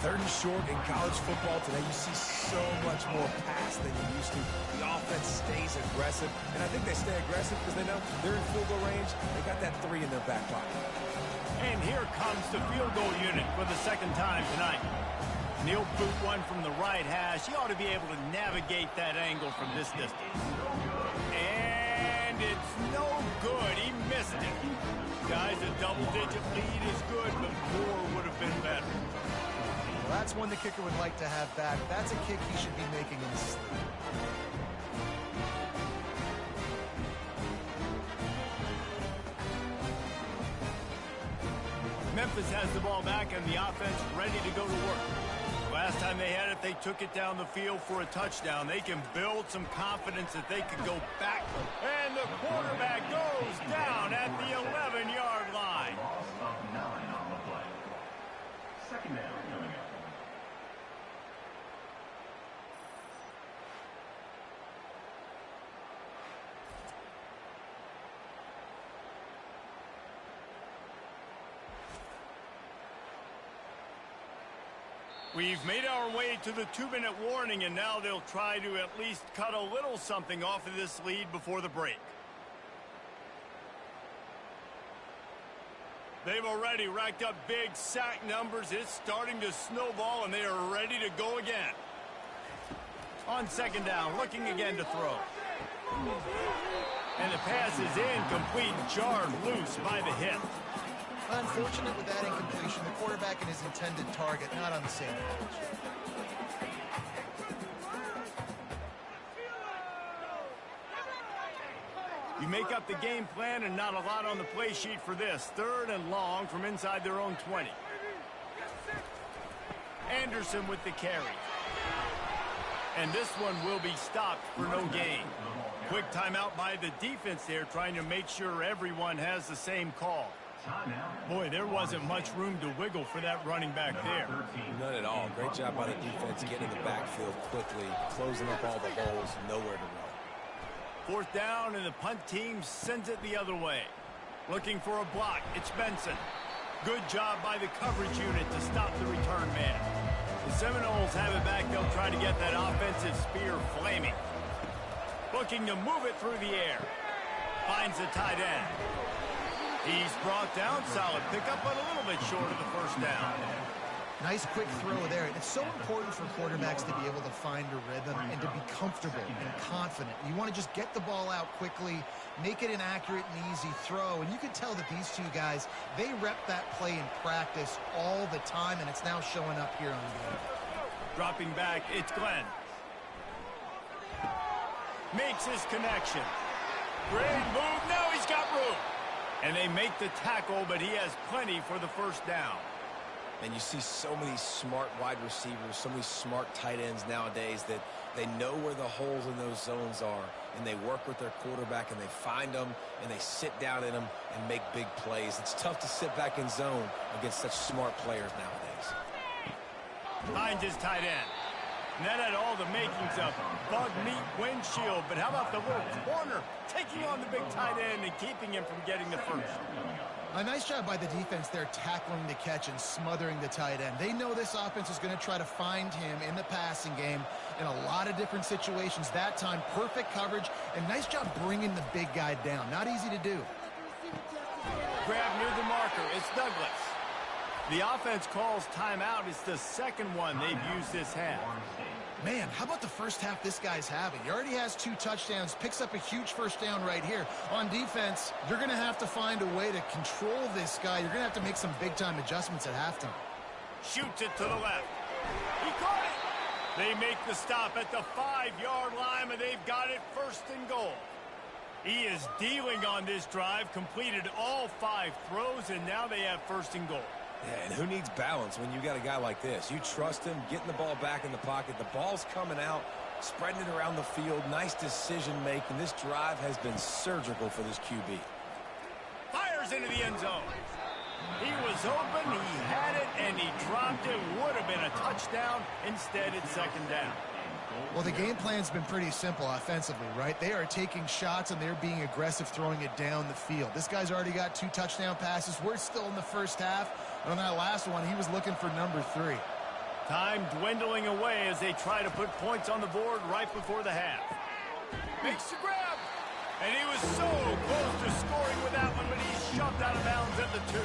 3rd and short in college football today, you see so much more pass than you used to. The offense stays aggressive, and I think they stay aggressive because they know they're in field goal range. They got that 3 in their back pocket. And here comes the field goal unit for the 2nd time tonight. Neal boot one from the right hash. He ought to be able to navigate that angle from this distance. And it's no good. He missed it. Guys, a double-digit lead is good, but more would have been better. Well, that's one the kicker would like to have back. That's a kick he should be making in his sleep. Memphis has the ball back and the offense ready to go to work. Last time they had it, they took it down the field for a touchdown. They can build some confidence that they could go back. And the quarterback goes down at the 11-yard line. Loss of 9 on the play. 2nd down coming up. We've made our way to the 2-minute warning, and now they'll try to at least cut a little something off of this lead before the break. They've already racked up big sack numbers. It's starting to snowball, and they are ready to go again. On 2nd down, looking again to throw. And the pass is incomplete, jarred loose by the hit. Unfortunate with that incompletion. The quarterback and his intended target not on the same page. You make up the game plan and not a lot on the play sheet for this. 3rd and long from inside their own 20. Anderson with the carry. And this one will be stopped for no gain. Quick timeout by the defense there, trying to make sure everyone has the same call. Boy, there wasn't much room to wiggle for that running back there. None at all. Great job by the defense getting in the backfield quickly, closing up all the holes, nowhere to run. 4th down, and the punt team sends it the other way. Looking for a block. It's Benson. Good job by the coverage unit to stop the return man. The Seminoles have it back. They'll try to get that offensive spear flaming. Looking to move it through the air. Finds the tight end. He's brought down. Solid pickup, but a little bit short of the first down. Nice quick throw there. It's so important for quarterbacks to be able to find a rhythm and to be comfortable and confident. You want to just get the ball out quickly, make it an accurate and easy throw. And you can tell that these two guys, they rep that play in practice all the time, and it's now showing up here on the game. Dropping back, it's Glenn. Makes his connection. Great move. Now he's got room. And they make the tackle, but he has plenty for the first down. And you see so many smart wide receivers, so many smart tight ends nowadays that they know where the holes in those zones are, and they work with their quarterback, and they find them, and they sit down in them and make big plays. It's tough to sit back in zone against such smart players nowadays. Finds his tight end. And that had all the makings of bug meat windshield, but how about the little corner taking on the big tight end and keeping him from getting the first? A nice job by the defense there tackling the catch and smothering the tight end. They know this offense is going to try to find him in the passing game in a lot of different situations. That time, perfect coverage, and nice job bringing the big guy down. Not easy to do. Grab near the marker. It's Douglas. The offense calls timeout. It's the second one they've used this half. Man, how about the first half this guy's having? He already has 2 touchdowns, picks up a huge first down right here. On defense, you're going to have to find a way to control this guy. You're going to have to make some big-time adjustments at halftime. Shoots it to the left. He caught it. They make the stop at the 5-yard line, and they've got it first and goal. He is dealing on this drive, completed all 5 throws, and now they have first and goal. Yeah, and who needs balance when you got a guy like this? You trust him, getting the ball back in the pocket. The ball's coming out, spreading it around the field. Nice decision-making. This drive has been surgical for this QB. Fires into the end zone. He was open, he had it, and he dropped it. Would have been a touchdown. Instead, it's second down. Well, the game plan's been pretty simple offensively, right? They are taking shots, and they're being aggressive throwing it down the field. This guy's already got 2 touchdown passes. We're still in the first half. And on that last one, he was looking for number 3. Time dwindling away as they try to put points on the board right before the half. Makes the grab. And he was so close to scoring with that one, but he's shoved out of bounds at the 2.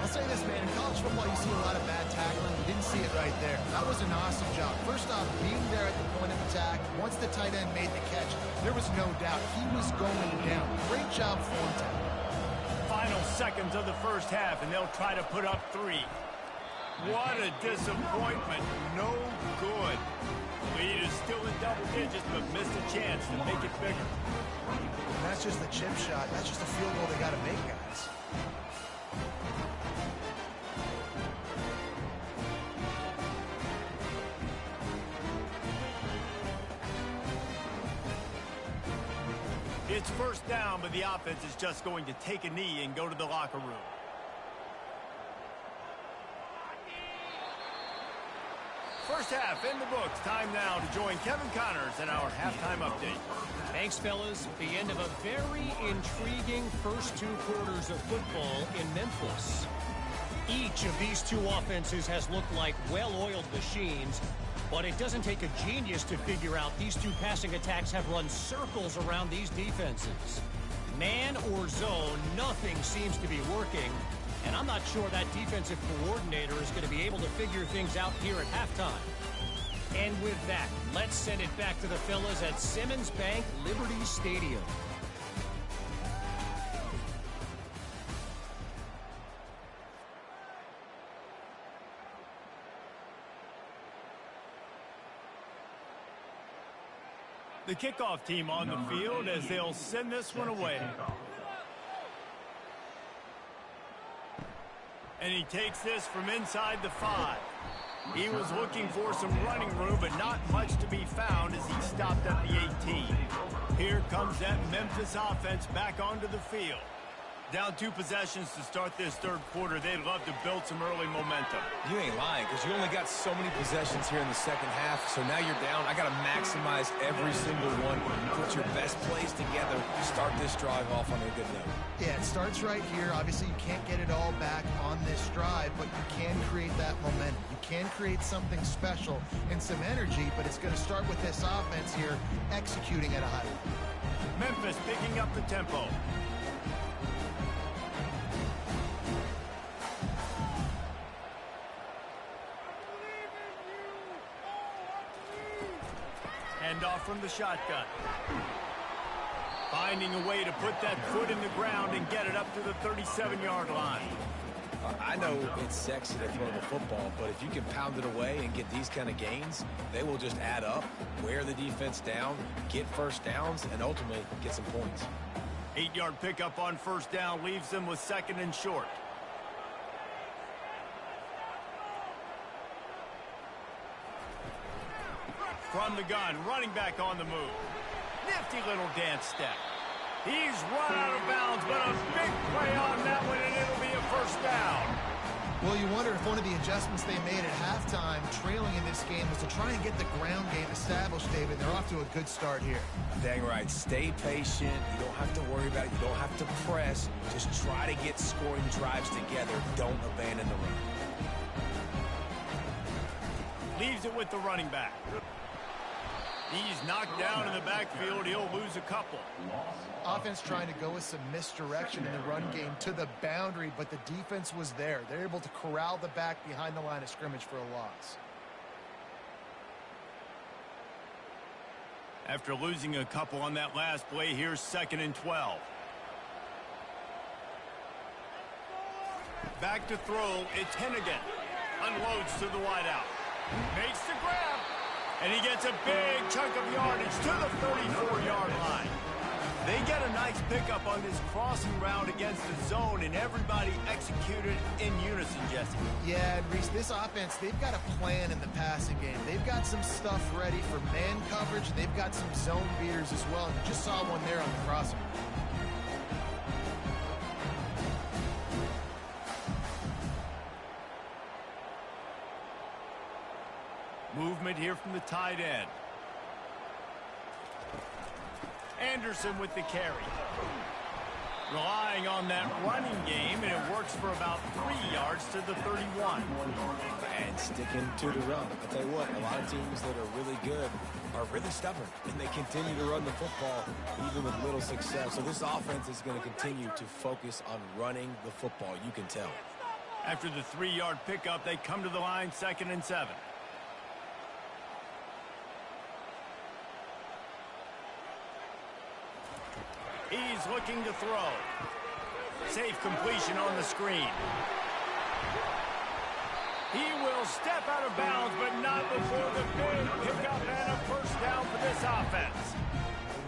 I'll say this, man, in college football, you see a lot of bad tackling. You didn't see it right there. That was an awesome job. First off, being there at the point of attack, once the tight end made the catch, there was no doubt he was going down. Great job for him. Final seconds of the first half, and they'll try to put up 3. What a disappointment. No good. Lead is still in double digits, but missed a chance to make it bigger. And that's just the chip shot. That's just a field goal they got to make, guys. It's first down, but the offense is just going to take a knee and go to the locker room. First half in the books. Time now to join Kevin Connors in our halftime update. Thanks, fellas. The end of a very intriguing first 2 quarters of football in Memphis. Each of these 2 offenses has looked like well-oiled machines, but it doesn't take a genius to figure out these 2 passing attacks have run circles around these defenses. Man or zone, nothing seems to be working, and I'm not sure that defensive coordinator is going to be able to figure things out here at halftime. And with that, let's send it back to the fellas at Simmons Bank Liberty Stadium. The kickoff team on the field as they'll send this one away. And he takes this from inside the 5. He was looking for some running room, but not much to be found as he stopped at the 18. Here comes that Memphis offense back onto the field. Down 2 possessions to start this third quarter. They'd love to build some early momentum. You ain't lying, because you only got so many possessions here in the second half, so now you're down. I got to maximize every single one. Put your best plays together. Start this drive off on a good note. Yeah, it starts right here. Obviously, you can't get it all back on this drive, but you can create that momentum. You can create something special and some energy, but it's going to start with this offense here executing at a high level. Memphis picking up the tempo. off from the shotgun. Finding a way to put that foot in the ground and get it up to the 37-yard line. I know it's sexy to throw the football, but if you can pound it away and get these kind of gains, they will just add up, wear the defense down, get first downs, and ultimately get some points. 8-yard pickup on first down leaves them with 2nd and short. From the gun, running back on the move. Nifty little dance step. He's run out of bounds, but a big play on that one, and it'll be a first down. Well, you wonder if one of the adjustments they made at halftime, trailing in this game, was to try and get the ground game established, David. They're off to a good start here. Dang right. Stay patient. You don't have to worry about it. You don't have to press. Just try to get scoring drives together. Don't abandon the run. Leaves it with the running back. He's knocked down in the backfield. He'll lose a couple. Offense trying to go with some misdirection in the run game to the boundary, but the defense was there. They're able to corral the back behind the line of scrimmage for a loss. After losing a couple on that last play, here's 2nd and 12. Back to throw. It's Hennigan. Unloads to the wideout. Makes the grab. And he gets a big chunk of yardage to the 34-yard line. They get a nice pickup on this crossing route against the zone, and everybody executed in unison, Jesse. Yeah, and Reese, this offense, they've got a plan in the passing game. They've got some stuff ready for man coverage. They've got some zone beaters as well. And you just saw one there on the crossing. Movement here from the tight end. Anderson with the carry. Relying on that running game, and it works for about 3 yards to the 31. And sticking to the run. I'll tell you what, a lot of teams that are really good are really stubborn, and they continue to run the football even with little success. So this offense is going to continue to focus on running the football, you can tell. After the 3-yard pickup, they come to the line, 2nd and 7. He's looking to throw. Safe completion on the screen. He will step out of bounds, but not before the big pickup and a first down for this offense.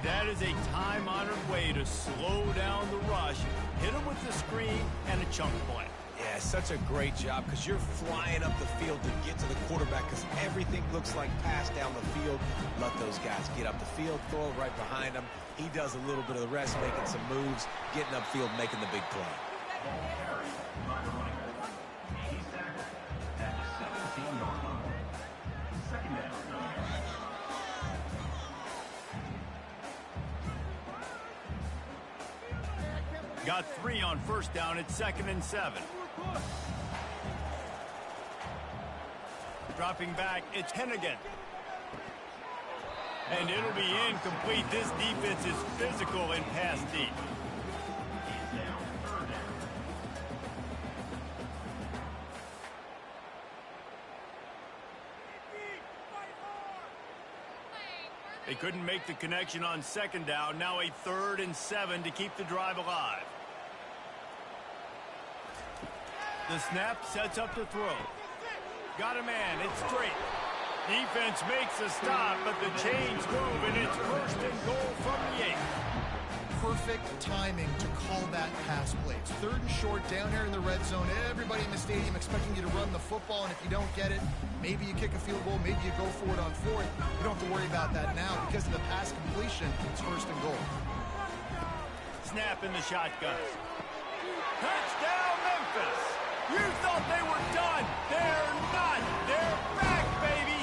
That is a time-honored way to slow down the rush, hit him with the screen, and a chunk play. Yeah, such a great job because you're flying up the field to get to the quarterback because everything looks like pass down the field. Let those guys get up the field, throw it right behind him. He does a little bit of the rest, making some moves, getting upfield, making the big play. Got 3 on first down. It's 2nd and 7. Dropping back, it's Hennigan. And it'll be incomplete. This defense is physical and pass deep. They couldn't make the connection on 2nd down. Now a 3rd and 7 to keep the drive alive. The snap sets up to throw. Got a man. It's straight. Defense makes a stop, but the chains move, and it's 1st and goal from the 8. Perfect timing to call that pass play. It's 3rd and short down here in the red zone. Everybody in the stadium expecting you to run the football, and if you don't get it, maybe you kick a field goal, maybe you go for it on 4th. You don't have to worry about that now because of the pass completion. It's 1st and goal. Snap in the shotgun. Touchdown, Memphis! You thought they were done. They're not. They're back, baby.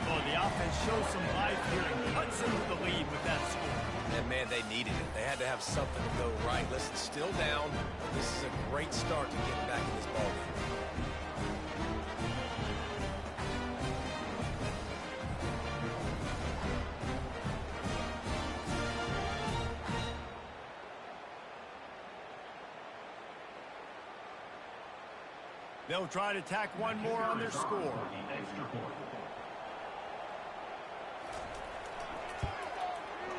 Well, the offense shows some life here and cuts into the lead with that score. And, man, they needed it. They had to have something to go right. Listen, still down. This is a great start to getting back in this ballgame. They'll try to tack one more on their score.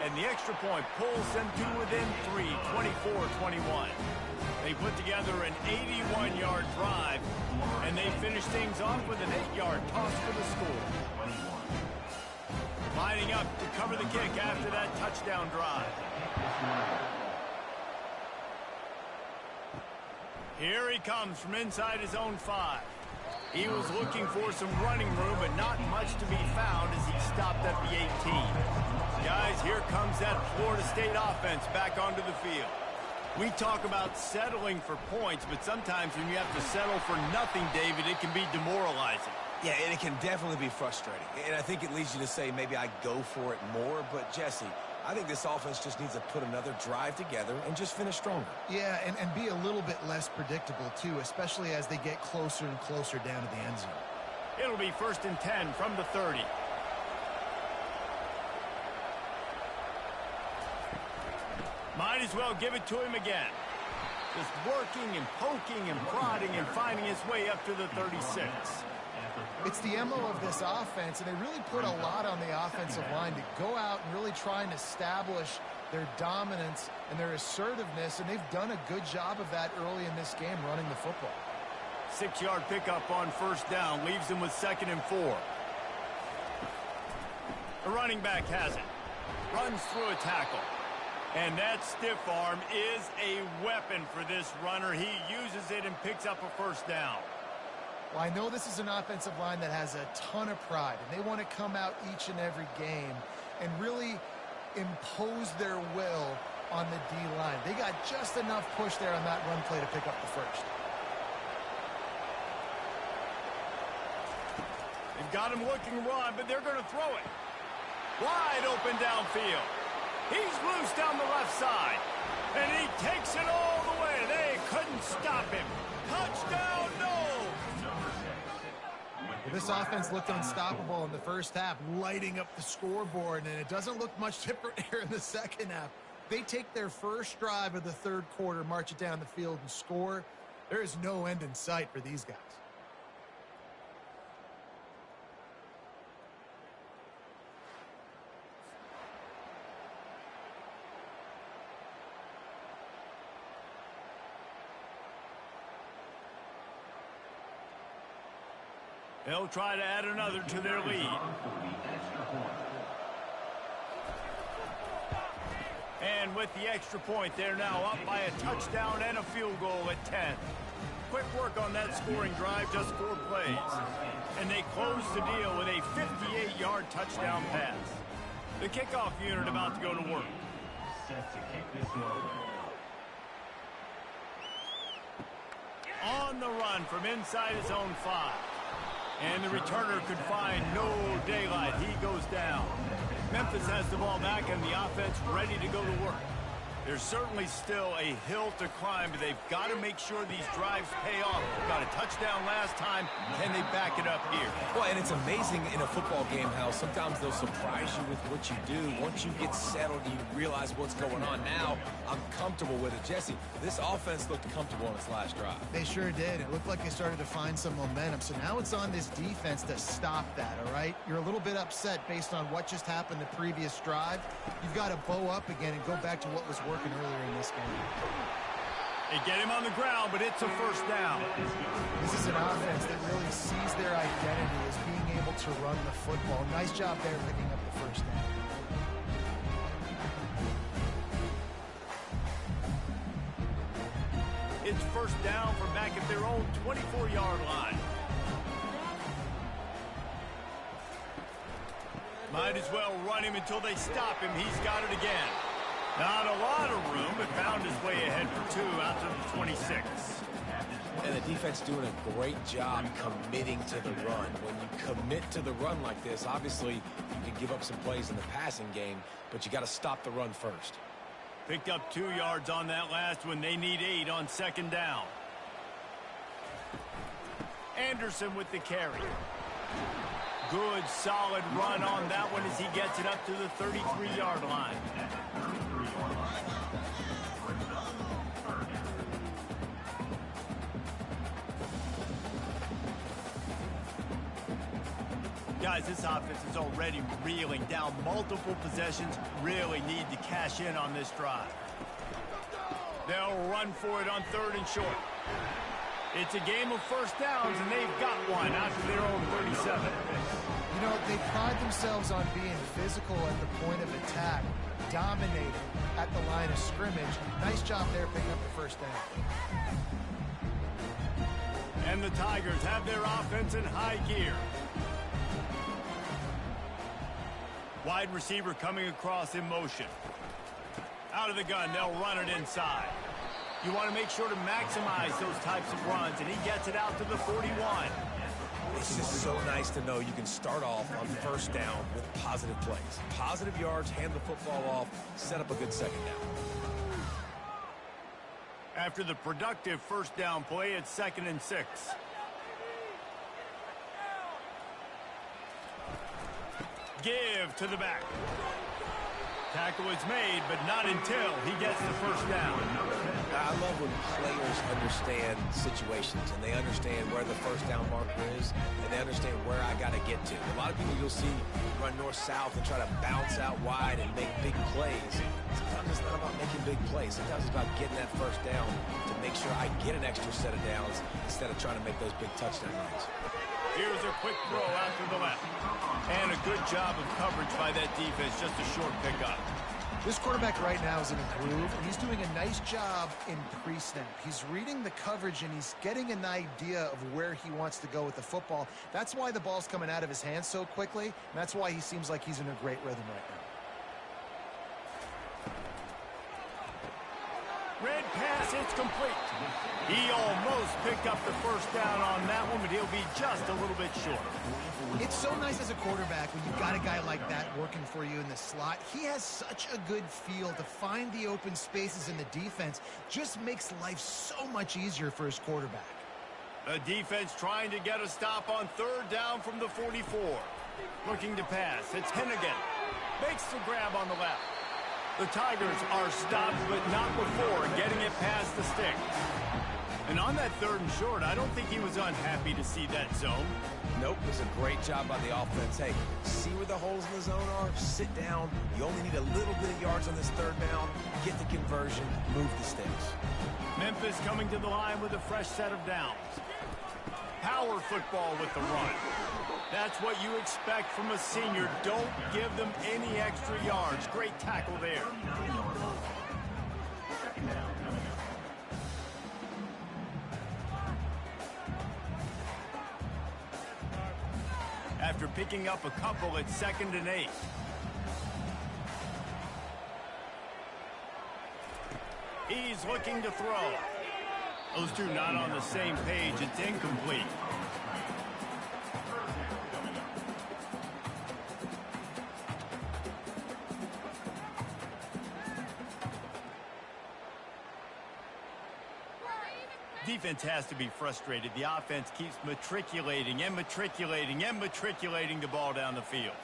And the extra point pulls them to within 3, 24-21. They put together an 81-yard drive, and they finish things off with an 8-yard toss for the score. Lining up to cover the kick after that touchdown drive. Here he comes from inside his own 5. He was looking for some running room, but not much to be found as he stopped at the 18. Guys, here comes that Florida State offense back onto the field. We talk about settling for points, but sometimes when you have to settle for nothing, David, it can be demoralizing. Yeah, and it can definitely be frustrating. And I think it leads you to say maybe I go for it more. But, Jesse, I think this offense just needs to put another drive together and just finish stronger. Yeah, and be a little bit less predictable, too, especially as they get closer and closer down to the end zone. It'll be 1st and 10 from the 30. Might as well give it to him again. Just working and poking and prodding and finding his way up to the 36. It's the MO of this offense, and they really put a lot on the offensive line to go out and really try and establish their dominance and their assertiveness, and they've done a good job of that early in this game running the football. 6-yard pickup on 1st down leaves them with 2nd and 4. The running back has it. Runs through a tackle. And that stiff arm is a weapon for this runner. He uses it and picks up a 1st down. Well, I know this is an offensive line that has a ton of pride, and they want to come out each and every game and really impose their will on the D-line. They got just enough push there on that run play to pick up the 1st. They've got him looking run, but they're going to throw it. Wide open downfield. He's loose down the left side, and he takes it all the way. They couldn't stop him. Touchdown, no! This offense looked unstoppable in the first half, lighting up the scoreboard, and it doesn't look much different here in the second half. They take their first drive of the 3rd quarter, march it down the field, and score. There is no end in sight for these guys. They'll try to add another to their lead. And with the extra point, they're now up by a touchdown and a field goal at 10. Quick work on that scoring drive, just 4 plays. And they close the deal with a 58-yard touchdown pass. The kickoff unit about to go to work. Set to kick this one. On the run from inside his own 5. And the returner could find no daylight. He goes down. Memphis has the ball back and the offense ready to go to work. There's certainly still a hill to climb, but they've got to make sure these drives pay off. Got a touchdown last time. Can they back it up here? Well, and it's amazing in a football game how sometimes they'll surprise you with what you do. Once you get settled, you realize what's going on. Now, I'm comfortable with it. Jesse, this offense looked comfortable on its last drive. They sure did. It looked like they started to find some momentum. So now it's on this defense to stop that, all right? You're a little bit upset based on what just happened the previous drive. You've got to bow up again and go back to what was working earlier in this game. They get him on the ground, but it's a 1st down. This is an offense that really sees their identity as being able to run the football. Nice job there picking up the 1st down. It's 1st down from back at their own 24-yard line. Might as well run him until they stop him. He's got it again. Not a lot of room, but found his way ahead for 2 out to the 26. And the defense doing a great job committing to the run. When you commit to the run like this, obviously you can give up some plays in the passing game, but you got to stop the run first. Picked up 2 yards on that last one. They need 8 on 2nd down. Anderson with the carry. Good, solid run on that one as he gets it up to the 33-yard line. Guys, this offense is already reeling down multiple possessions. Really need to cash in on this drive. They'll run for it on 3rd and short. It's a game of first downs, and they've got one out to their own 37. You know, they pride themselves on being physical at the point of attack, dominating at the line of scrimmage. Nice job there picking up the first down. And the Tigers have their offense in high gear. Wide receiver coming across in motion. Out of the gun, they'll run it inside. You want to make sure to maximize those types of runs, and he gets it out to the 41. It's just so nice to know you can start off on first down with positive plays. Positive yards, hand the football off, set up a good second down. After the productive first down play, it's 2nd and 6. Give to the back. Tackle is made, but not until he gets the first down. I love when players understand situations and they understand where the first down marker is and they understand where I got to get to. A lot of people you'll see run north-south and try to bounce out wide and make big plays. Sometimes it's not about making big plays. Sometimes it's about getting that first down to make sure I get an extra set of downs instead of trying to make those big touchdown runs. Here's a quick throw out to the left. And a good job of coverage by that defense, just a short pickup. This quarterback right now is in a groove, and he's doing a nice job in pre-snap. He's reading the coverage, and he's getting an idea of where he wants to go with the football. That's why the ball's coming out of his hands so quickly, and that's why he seems like he's in a great rhythm right now. Red pass, it's complete. He almost picked up the first down on that one, but he'll be just a little bit short. It's so nice as a quarterback when you've got a guy like that working for you in the slot. He has such a good feel to find the open spaces in the defense. Just makes life so much easier for his quarterback. The defense trying to get a stop on 3rd down from the 44. Looking to pass. It's Hennigan. Makes the grab on the left. The Tigers are stopped, but not before getting it past the sticks. And on that 3rd and short, I don't think he was unhappy to see that zone. Nope, it was a great job by the offense. Hey, see where the holes in the zone are? Sit down. You only need a little bit of yards on this 3rd down. Get the conversion. Move the sticks. Memphis coming to the line with a fresh set of downs. Power football with the run. That's what you expect from a senior. Don't give them any extra yards. Great tackle there. After picking up a couple, it's 2nd and 8. He's looking to throw. Those two not on the same page. It's incomplete. Defense has to be frustrated. The offense keeps matriculating and matriculating and matriculating the ball down the field.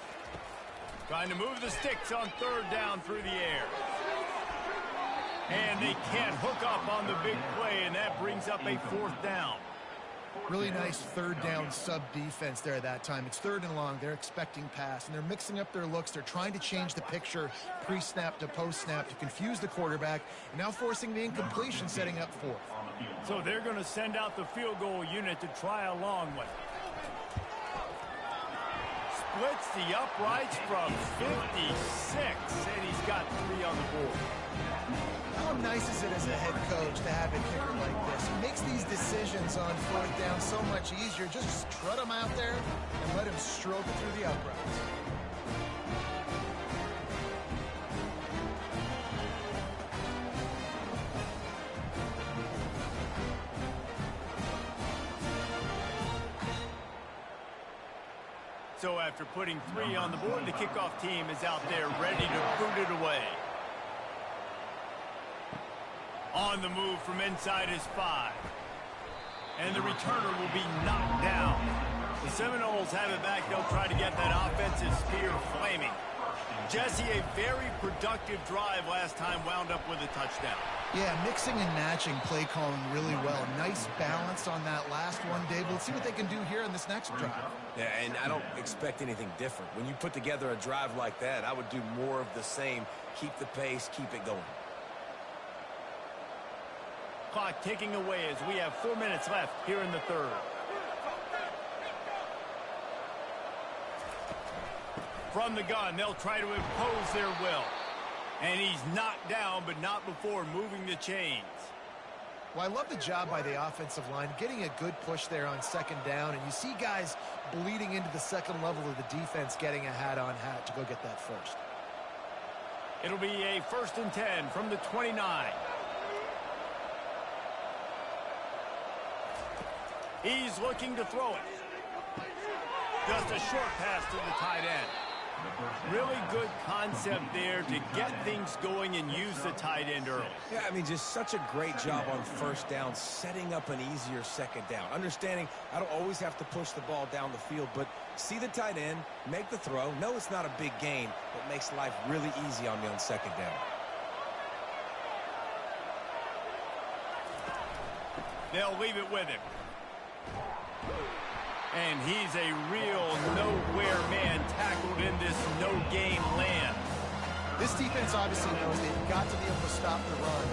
Trying to move the sticks on 3rd down through the air. And they can't hook up on the big play, and that brings up a 4th down. Really nice 3rd down sub-defense there at that time. It's 3rd and long. They're expecting pass, and they're mixing up their looks. They're trying to change the picture pre-snap to post-snap to confuse the quarterback, and now forcing the incompletion, setting up 4th. So they're going to send out the field goal unit to try a long one. Splits the uprights from 56, and he's got 3 on the board. How nice is it as a head coach to have a kicker like this? It makes these decisions on 4th down so much easier. Just strut him out there and let him stroke it through the uprights. So after putting 3 on the board, the kickoff team is out there ready to boot it away. On the move from inside his 5. And the returner will be knocked down. The Seminoles have it back. They'll try to get that offensive spear flaming. Jesse, a very productive drive last time wound up with a touchdown. Yeah, mixing and matching play calling really well. Nice balance on that last one, Dave. Let's see what they can do here in this next drive. Yeah, and I don't expect anything different. When you put together a drive like that, I would do more of the same. Keep the pace, keep it going. Clock ticking away as we have 4 minutes left here in the third. From the gun, they'll try to impose their will. And he's knocked down, but not before moving the chains. Well, I love the job by the offensive line, getting a good push there on second down, and you see guys bleeding into the second level of the defense getting a hat-on-hat to go get that first. It'll be a 1st and 10 from the 29. He's looking to throw it. Just a short pass to the tight end. Really good concept there to get things going and use the tight end early. Yeah, I mean, just such a great job on first down, setting up an easier second down. Understanding I don't always have to push the ball down the field, but see the tight end, make the throw. No, it's not a big gain, but makes life really easy on me on second down. They'll leave it with him. And he's a real nowhere man tackled in this no-game land. This defense obviously knows they've got to be able to stop the run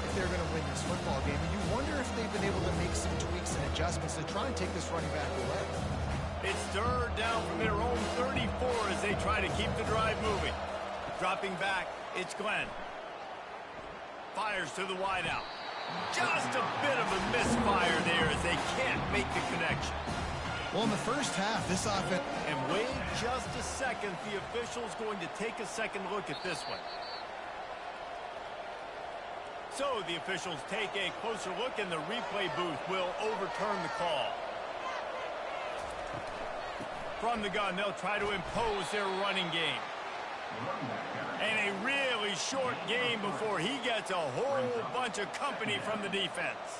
if they're going to win this football game. And you wonder if they've been able to make some tweaks and adjustments to try and take this running back away. It's third down from their own 34 as they try to keep the drive moving. Dropping back, it's Glenn. Fires to the wideout. Just a bit of a misfire there as they can't make the connection. Well, in the first half, this offense... And wait just a second. The official's going to take a second look at this one. So the officials take a closer look, and the replay booth will overturn the call. From the gun, they'll try to impose their running game. And a really short game before he gets a whole bunch of company from the defense.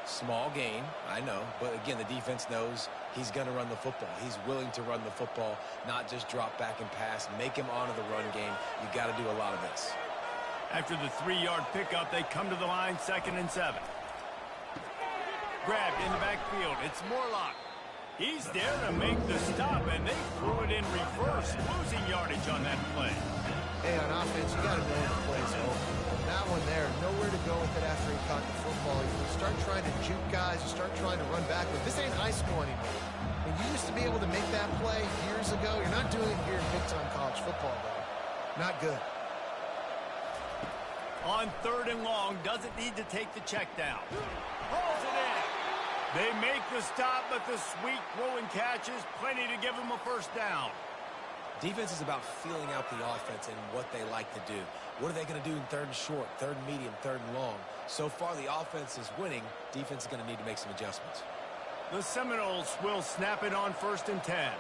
Small gain, I know, but again, the defense knows he's going to run the football. He's willing to run the football, not just drop back and pass, make him honor the run game. You got to do a lot of this. After the 3-yard pickup, they come to the line, 2nd and 7. Grabbed in the backfield, it's Morlock. He's there to make the stop, and they threw it in reverse, losing yardage on that play. Hey, on offense, you got to know the plays over. That one there, nowhere to go with it after he caught the football. You start trying to juke guys, you start trying to run backward. This ain't high school anymore. When you used to be able to make that play years ago, you're not doing it here in big-time college football, though. Not good. On 3rd and long, doesn't need to take the check down. Pulls it in. They make the stop, but the sweet throwing catches, plenty to give them a first down. Defense is about feeling out the offense and what they like to do. What are they going to do in 3rd and short, 3rd and medium, 3rd and long? So far, the offense is winning. Defense is going to need to make some adjustments. The Seminoles will snap it on 1st and 10.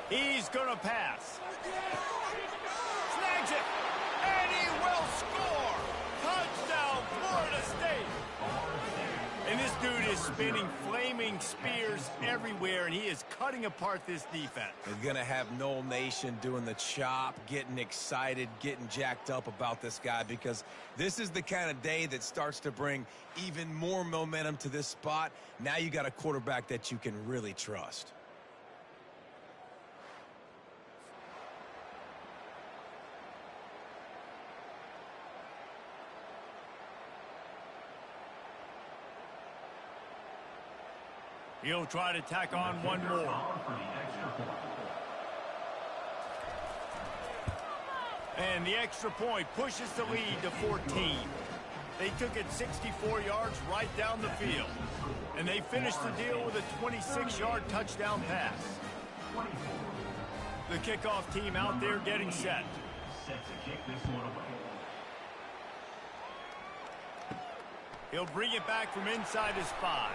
He's going to pass. Snags it. And he will score. Touchdown, Florida State. And this dude is spinning flaming spears everywhere, and he is cutting apart this defense. They're going to have Knoll Nation doing the chop, getting excited, getting jacked up about this guy, because this is the kind of day that starts to bring even more momentum to this spot. Now you got a quarterback that you can really trust. He'll try to tack on one more. And the extra point pushes the lead to 14. They took it 64 yards right down the field. And they finished the deal with a 26-yard touchdown pass. The kickoff team out there getting set. He'll bring it back from inside his 5.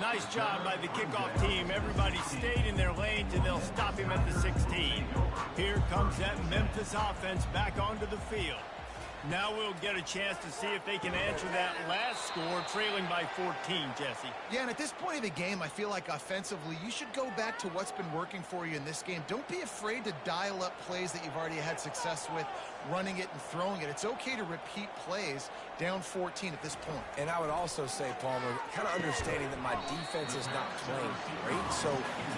Nice job by the kickoff team. Everybody stayed in their lanes, and they'll stop him at the 16. Here comes that Memphis offense back onto the field. Now we'll get a chance to see if they can answer that last score, trailing by 14, Jesse. Yeah, and at this point of the game, I feel like offensively, you should go back to what's been working for you in this game. Don't be afraid to dial up plays that you've already had success with, running it and throwing it. It's okay to repeat plays down 14 at this point. And I would also say, Palmer, kind of understanding that my defense is not playing great. So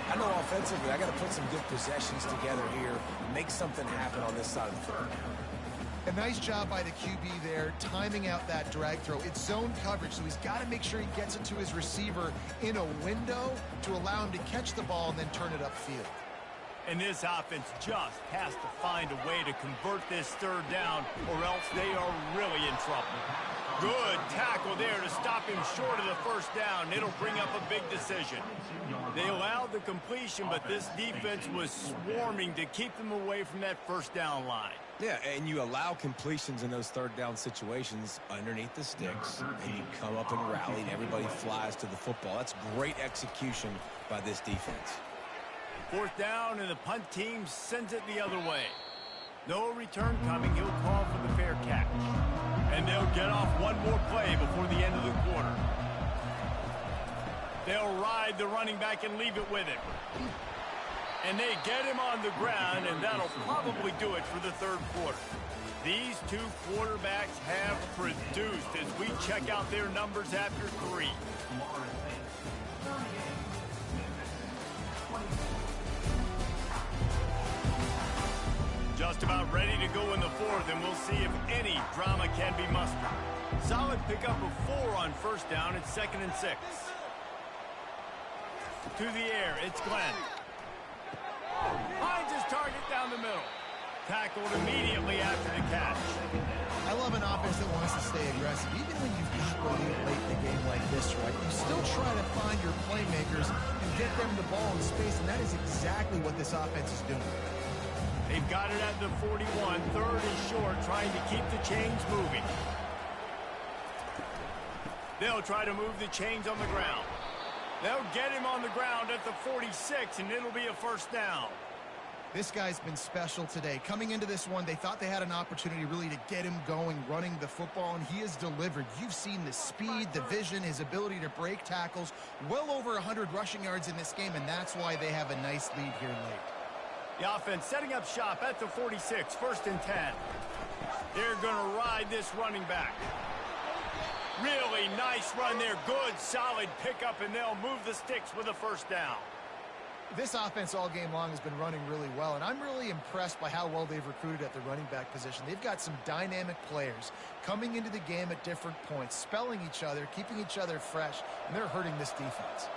I know offensively, I got to put some good possessions together here, make something happen on this side of the field. A nice job by the QB there, timing out that drag throw. It's zone coverage, so he's got to make sure he gets it to his receiver in a window to allow him to catch the ball and then turn it upfield. And this offense just has to find a way to convert this third down, or else they are really in trouble. Good tackle there to stop him short of the first down. It'll bring up a big decision. They allowed the completion, but this defense was swarming to keep them away from that first down line. Yeah, and you allow completions in those third down situations underneath the sticks, and you come up and rally, and everybody flies to the football. That's great execution by this defense. Fourth down, and the punt team sends it the other way. No return coming. He'll call for the fair catch. And they'll get off one more play before the end of the quarter. They'll ride the running back and leave it with him. And they get him on the ground, and that'll probably do it for the third quarter. These two quarterbacks have produced as we check out their numbers after three. Just about ready to go in the fourth, and we'll see if any drama can be mustered. Solid pickup of 4 on first down. It's 2nd and 6. To the air, it's Glenn. Finds his target down the middle. Tackled immediately after the catch. I love an offense that wants to stay aggressive. Even when you've got the lead late in the game like this, right? You still try to find your playmakers and get them the ball in space, and that is exactly what this offense is doing. They've got it at the 41. Third and short, trying to keep the chains moving. They'll try to move the chains on the ground. They'll get him on the ground at the 46, and it'll be a first down. This guy's been special today. Coming into this one, they thought they had an opportunity really to get him going, running the football, and he has delivered. You've seen the speed, the vision, his ability to break tackles. Well over 100 rushing yards in this game, and that's why they have a nice lead here late. The offense setting up shop at the 46, 1st and 10. They're going to ride this running back. Really nice run there. Good, solid pickup, and they'll move the sticks with a first down. This offense all game long has been running really well, and I'm really impressed by how well they've recruited at the running back position. They've got some dynamic players coming into the game at different points, spelling each other, keeping each other fresh, and they're hurting this defense.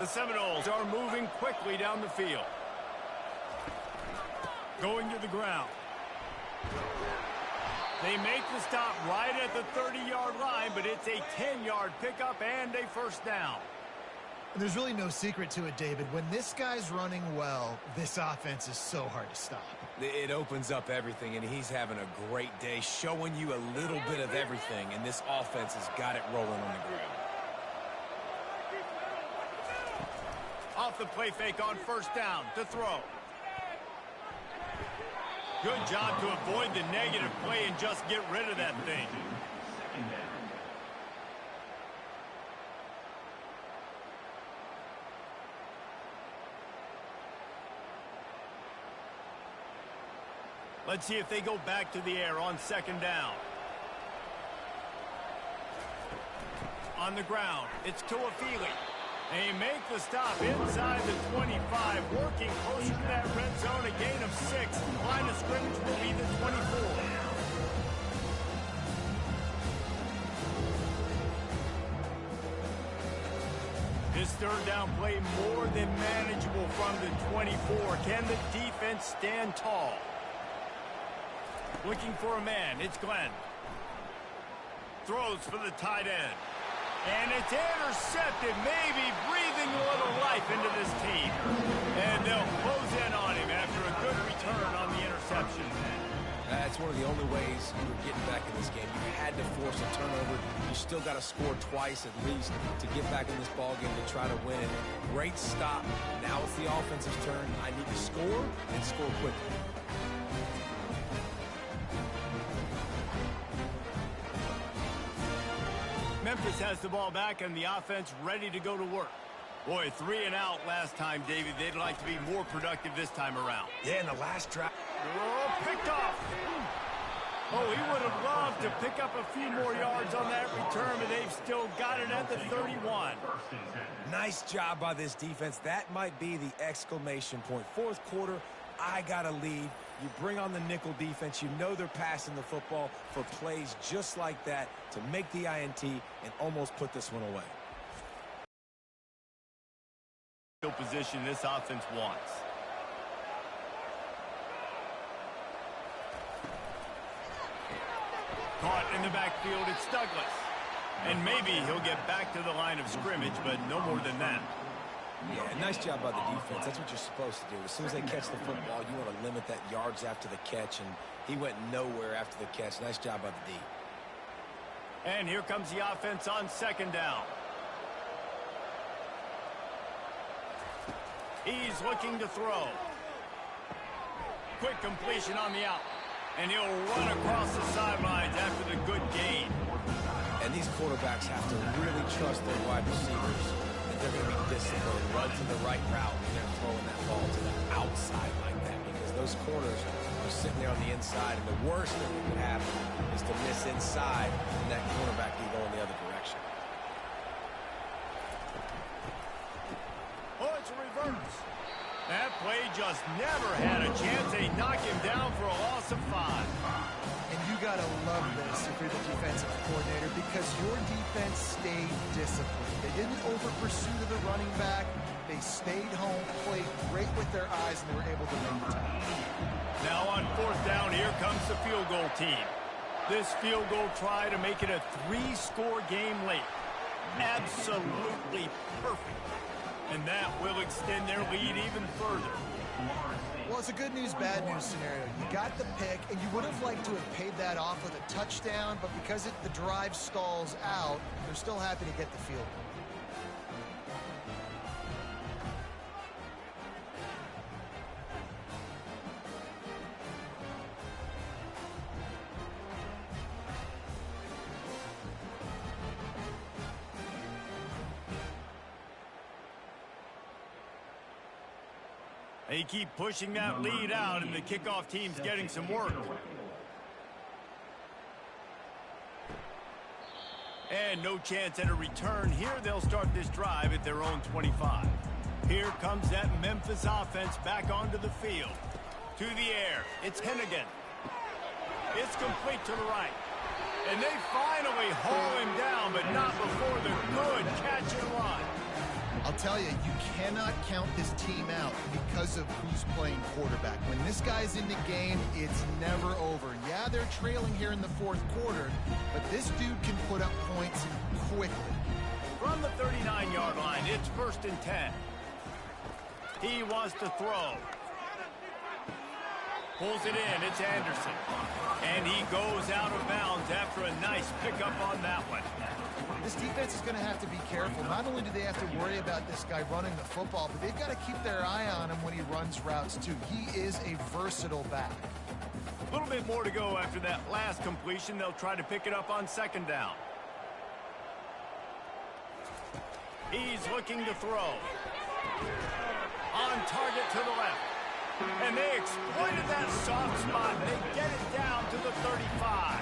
The Seminoles are moving quickly down the field. Going to the ground. They make the stop right at the 30-yard line, but it's a 10-yard pickup and a first down. And there's really no secret to it, David. When this guy's running well, this offense is so hard to stop. It opens up everything, and he's having a great day, showing you a little bit of everything, and this offense has got it rolling on the ground. Off the play fake on first down to throw. Good job to avoid the negative play and just get rid of that thing. Let's see if they go back to the air on 2nd down. On the ground, it's Tuafili. They make the stop inside the 25, working closer to that red zone, a gain of 6. Line of scrimmage will be the 24. This third down play more than manageable from the 24. Can the defense stand tall? Looking for a man, it's Glenn. Throws for the tight end. And it's intercepted, maybe breathing a little life into this team. And they'll close in on him after a good return on the interception. That's one of the only ways you were getting back in this game. You had to force a turnover. You still got to score twice at least to get back in this ball game to try to win it. Great stop. Now it's the offensive turn. I need to score and score quickly. Memphis has the ball back and the offense ready to go to work. Boy, 3 and out last time, David. They'd like to be more productive this time around. Yeah, in the last drive. Oh, picked off. Oh, he would have loved to pick up a few more yards on that return, but they've still got it at the 31. Nice job by this defense. That might be the exclamation point. Fourth quarter, I got a lead. You bring on the nickel defense. You know they're passing the football for plays just like that to make the INT and almost put this one away. Position this offense wants. Caught in the backfield, it's Douglas. And maybe he'll get back to the line of scrimmage, but no more than that. Yeah, nice job by the defense. That's what you're supposed to do. As soon as they catch the football, you want to limit that yards after the catch, and he went nowhere after the catch. Nice job by the D. And here comes the offense on second down. He's looking to throw. Quick completion on the out. And he'll run across the sidelines after the good gain. And these quarterbacks have to really trust their wide receivers. And they're going to be disciplined, run to the right route when they're throwing that ball to the outside like that. Because those corners are sitting there on the inside. And the worst thing that could happen is to miss inside and that cornerback can go in the other direction. Oh, it's a reverse. That play just never had a chance. They knock him down for a loss of 5. And you got to love this if you're the defensive coordinator because your defense stayed disciplined. They didn't over-pursue to the running back. They stayed home, played great with their eyes, and they were able to make the tackle. Now on fourth down, here comes the field goal team. This field goal try to make it a 3-score game late. Absolutely perfect. And that will extend their lead even further. Well, it's a good news, bad news scenario. You got the pick, and you would have liked to have paid that off with a touchdown, but because the drive stalls out, they're still happy to get the field goal. They keep pushing that lead out, and the kickoff team's getting some work. And no chance at a return. Here they'll start this drive at their own 25. Here comes that Memphis offense back onto the field. To the air, it's Hennigan. It's complete to the right. And they finally haul him down, but not before the good catch and run. I'll tell you, you cannot count this team out because of who's playing quarterback. When this guy's in the game, it's never over. Yeah, they're trailing here in the fourth quarter, but this dude can put up points quickly. From the 39-yard line, it's 1st and 10. He wants to throw. Pulls it in, it's Anderson. And he goes out of bounds after a nice pickup on that one. This defense is going to have to be careful. Not only do they have to worry about this guy running the football, but they've got to keep their eye on him when he runs routes, too. He is a versatile back. A little bit more to go after that last completion. They'll try to pick it up on second down. He's looking to throw. On target to the left. And they exploited that soft spot. They get it down to the 35.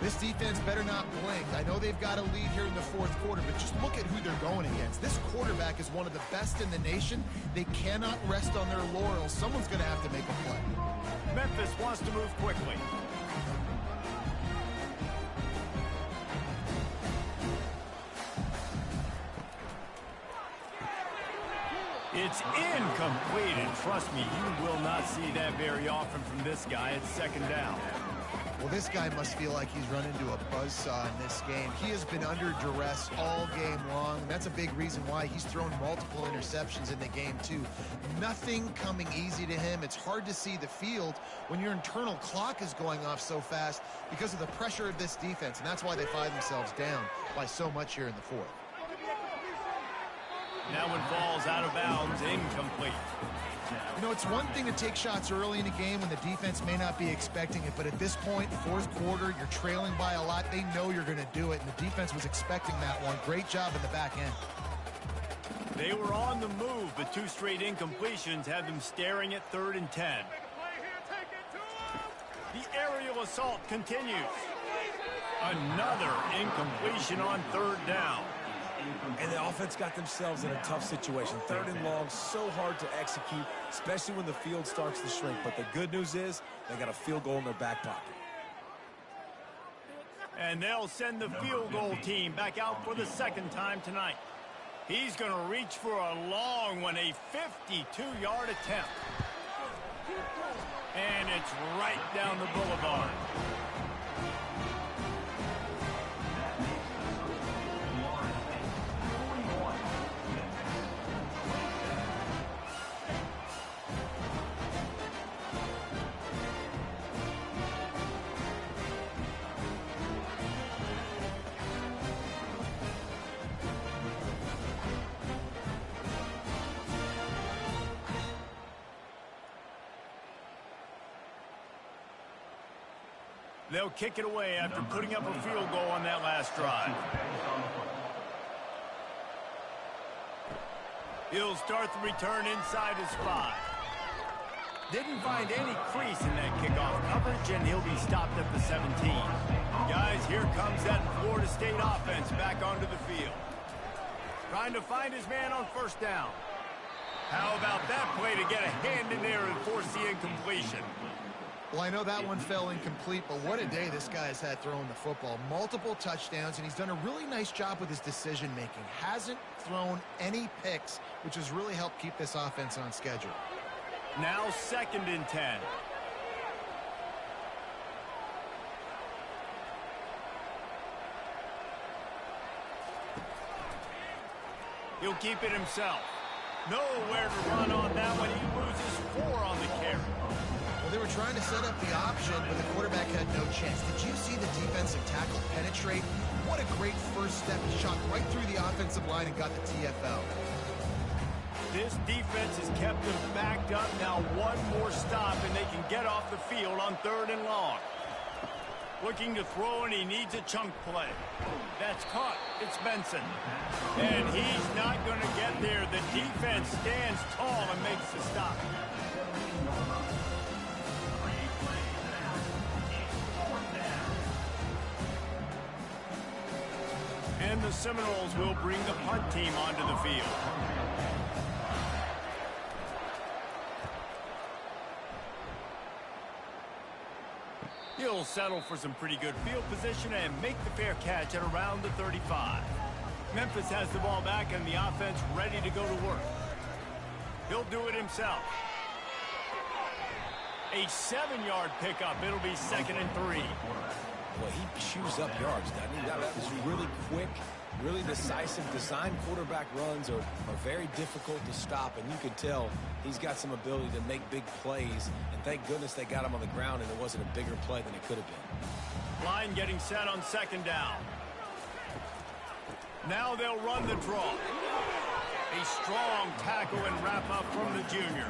This defense better not blink. I know they've got a lead here in the fourth quarter, but just look at who they're going against. This quarterback is one of the best in the nation. They cannot rest on their laurels. Someone's going to have to make a play. Memphis wants to move quickly. It's incomplete, and trust me, you will not see that very often from this guy. It's second down. Well, this guy must feel like he's run into a buzzsaw in this game. He has been under duress all game long. That's a big reason why he's thrown multiple interceptions in the game, too. Nothing coming easy to him. It's hard to see the field when your internal clock is going off so fast because of the pressure of this defense, and that's why they find themselves down by so much here in the fourth. That one falls out of bounds, incomplete. You know, it's one thing to take shots early in a game when the defense may not be expecting it, but at this point, fourth quarter, you're trailing by a lot. They know you're going to do it, and the defense was expecting that one. Great job in the back end. They were on the move, but 2 straight incompletions had them staring at 3rd and 10. The aerial assault continues. Another incompletion on 3rd down. And the offense got themselves in a tough situation. 3rd and long, so hard to execute, especially when the field starts to shrink. But the good news is they got a field goal in their back pocket. And they'll send the field goal team back out for the 2nd time tonight. He's going to reach for a long one, a 52-yard attempt. And it's right down the boulevard. They'll kick it away after putting up a field goal on that last drive. He'll start the return inside his 5. Didn't find any crease in that kickoff coverage, and he'll be stopped at the 17. Guys, here comes that Florida State offense back onto the field. Trying to find his man on 1st down. How about that play to get a hand in there and force the incompletion? Well, I know that one fell incomplete, but what a day this guy has had throwing the football. Multiple touchdowns, and he's done a really nice job with his decision-making. Hasn't thrown any picks, which has really helped keep this offense on schedule. Now 2nd and 10. He'll keep it himself. Nowhere to run on that one. He loses 4 on the carry. Well, they were trying to set up the option, but the quarterback had no chance. Did you see the defensive tackle penetrate? What a great first step. He shot right through the offensive line and got the TFL. This defense has kept them backed up. Now one more stop, and they can get off the field on 3rd and long. Looking to throw, and he needs a chunk play. That's caught. It's Benson. And he's not going to get there. The defense stands tall and makes the stop. And the Seminoles will bring the punt team onto the field. He'll settle for some pretty good field position and make the fair catch at around the 35. Memphis has the ball back and the offense ready to go to work. He'll do it himself. A 7-yard pickup. It'll be 2nd and 3. Well, he chews up yards, doesn't he? That was really quick, really decisive. Design quarterback runs are very difficult to stop, and you can tell he's got some ability to make big plays. And thank goodness they got him on the ground, and it wasn't a bigger play than it could have been. Line getting set on 2nd down. Now they'll run the draw. A strong tackle and wrap up from the junior.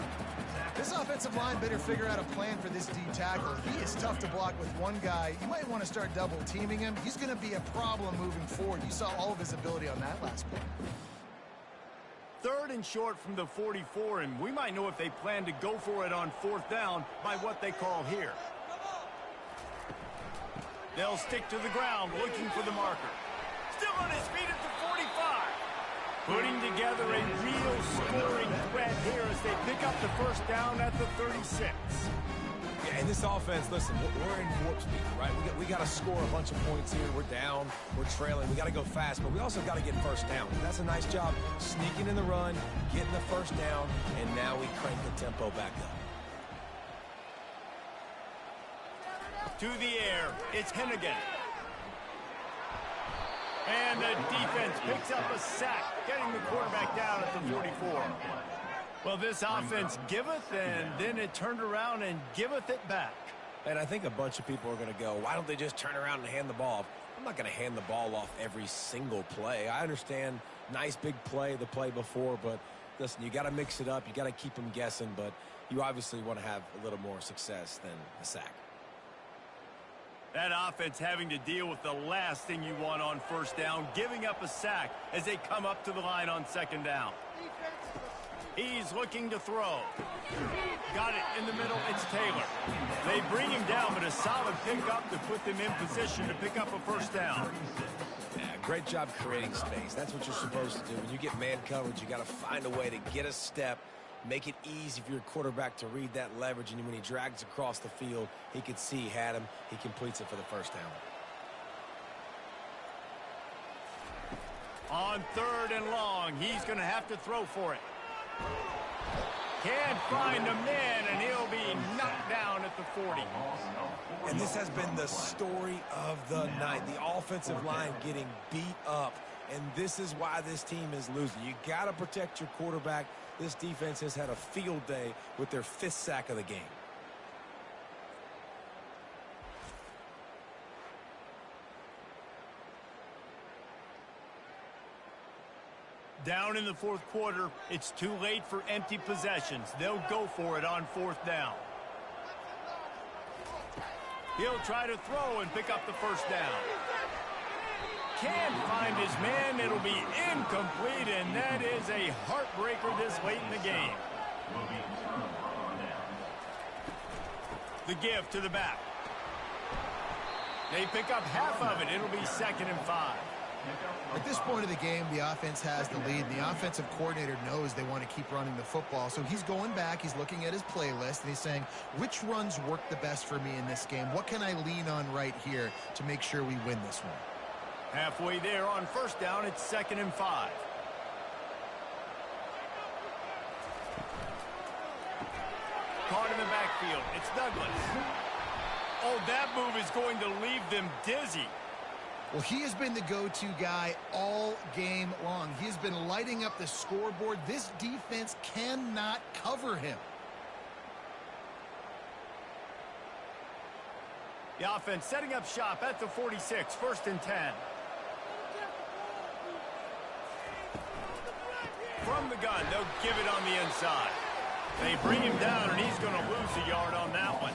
This offensive line better figure out a plan for this D tackle. He is tough to block with one guy. You might want to start double teaming him. He's going to be a problem moving forward. You saw all of his ability on that last play. 3rd and short from the 44, and we might know if they plan to go for it on 4th down by what they call here. They'll stick to the ground looking for the marker. Still on his feet at the 45. Putting together a real scoring threat here as they pick up the 1st down at the 36. Yeah, and this offense, listen, we're in warp speed, right? We got to score a bunch of points here. We're down. We're trailing. We got to go fast, but we also got to get 1st down. And that's a nice job sneaking in the run, getting the 1st down, and now we crank the tempo back up. To the air, it's Hennigan. And the defense picks up a sack, getting the quarterback down at the 44. Well, this offense giveth, and then it turned around and giveth it back. And I think a bunch of people are going to go, why don't they just turn around and hand the ball off? I'm not going to hand the ball off every single play. I understand, nice big play the play before, but Listen, you got to mix it up. You got to keep them guessing, but you obviously want to have a little more success than a sack. That offense having to deal with the last thing you want on first down, giving up a sack as they come up to the line on second down. He's looking to throw. Got it in the middle. It's Taylor. They bring him down, but a solid pickup to put them in position to pick up a first down. Yeah, great job creating space. That's what you're supposed to do. When you get man coverage, you got to find a way to get a step, make it easy for your quarterback to read that leverage, and when he drags across the field, he could see he had him. He completes it for the first down. On 3rd and long, he's going to have to throw for it. Can't find a man, and he'll be knocked down at the 40. And this has been the story of the night. The offensive line getting beat up, and this is why this team is losing. You got to protect your quarterback. This defense has had a field day with their 5th sack of the game. Down in the 4th quarter, it's too late for empty possessions. They'll go for it on 4th down. He'll try to throw and pick up the first down. Can't find his man. It'll be incomplete, and that is a heartbreaker this late in the game. The give to the back. They pick up half of it. It'll be 2nd and 5. At this point of the game, the offense has the lead, and the offensive coordinator knows they want to keep running the football. So he's going back, he's looking at his playlist, and he's saying, which runs work the best for me in this game? What can I lean on right here to make sure we win this one? Halfway there on first down, it's 2nd and 5. Caught in the backfield, it's Douglas. Oh, that move is going to leave them dizzy. Well, he has been the go-to guy all game long. He has been lighting up the scoreboard. This defense cannot cover him. The offense setting up shop at the 46, 1st and 10. From the gun, they'll give it on the inside. They bring him down, and he's going to lose a yard on that one.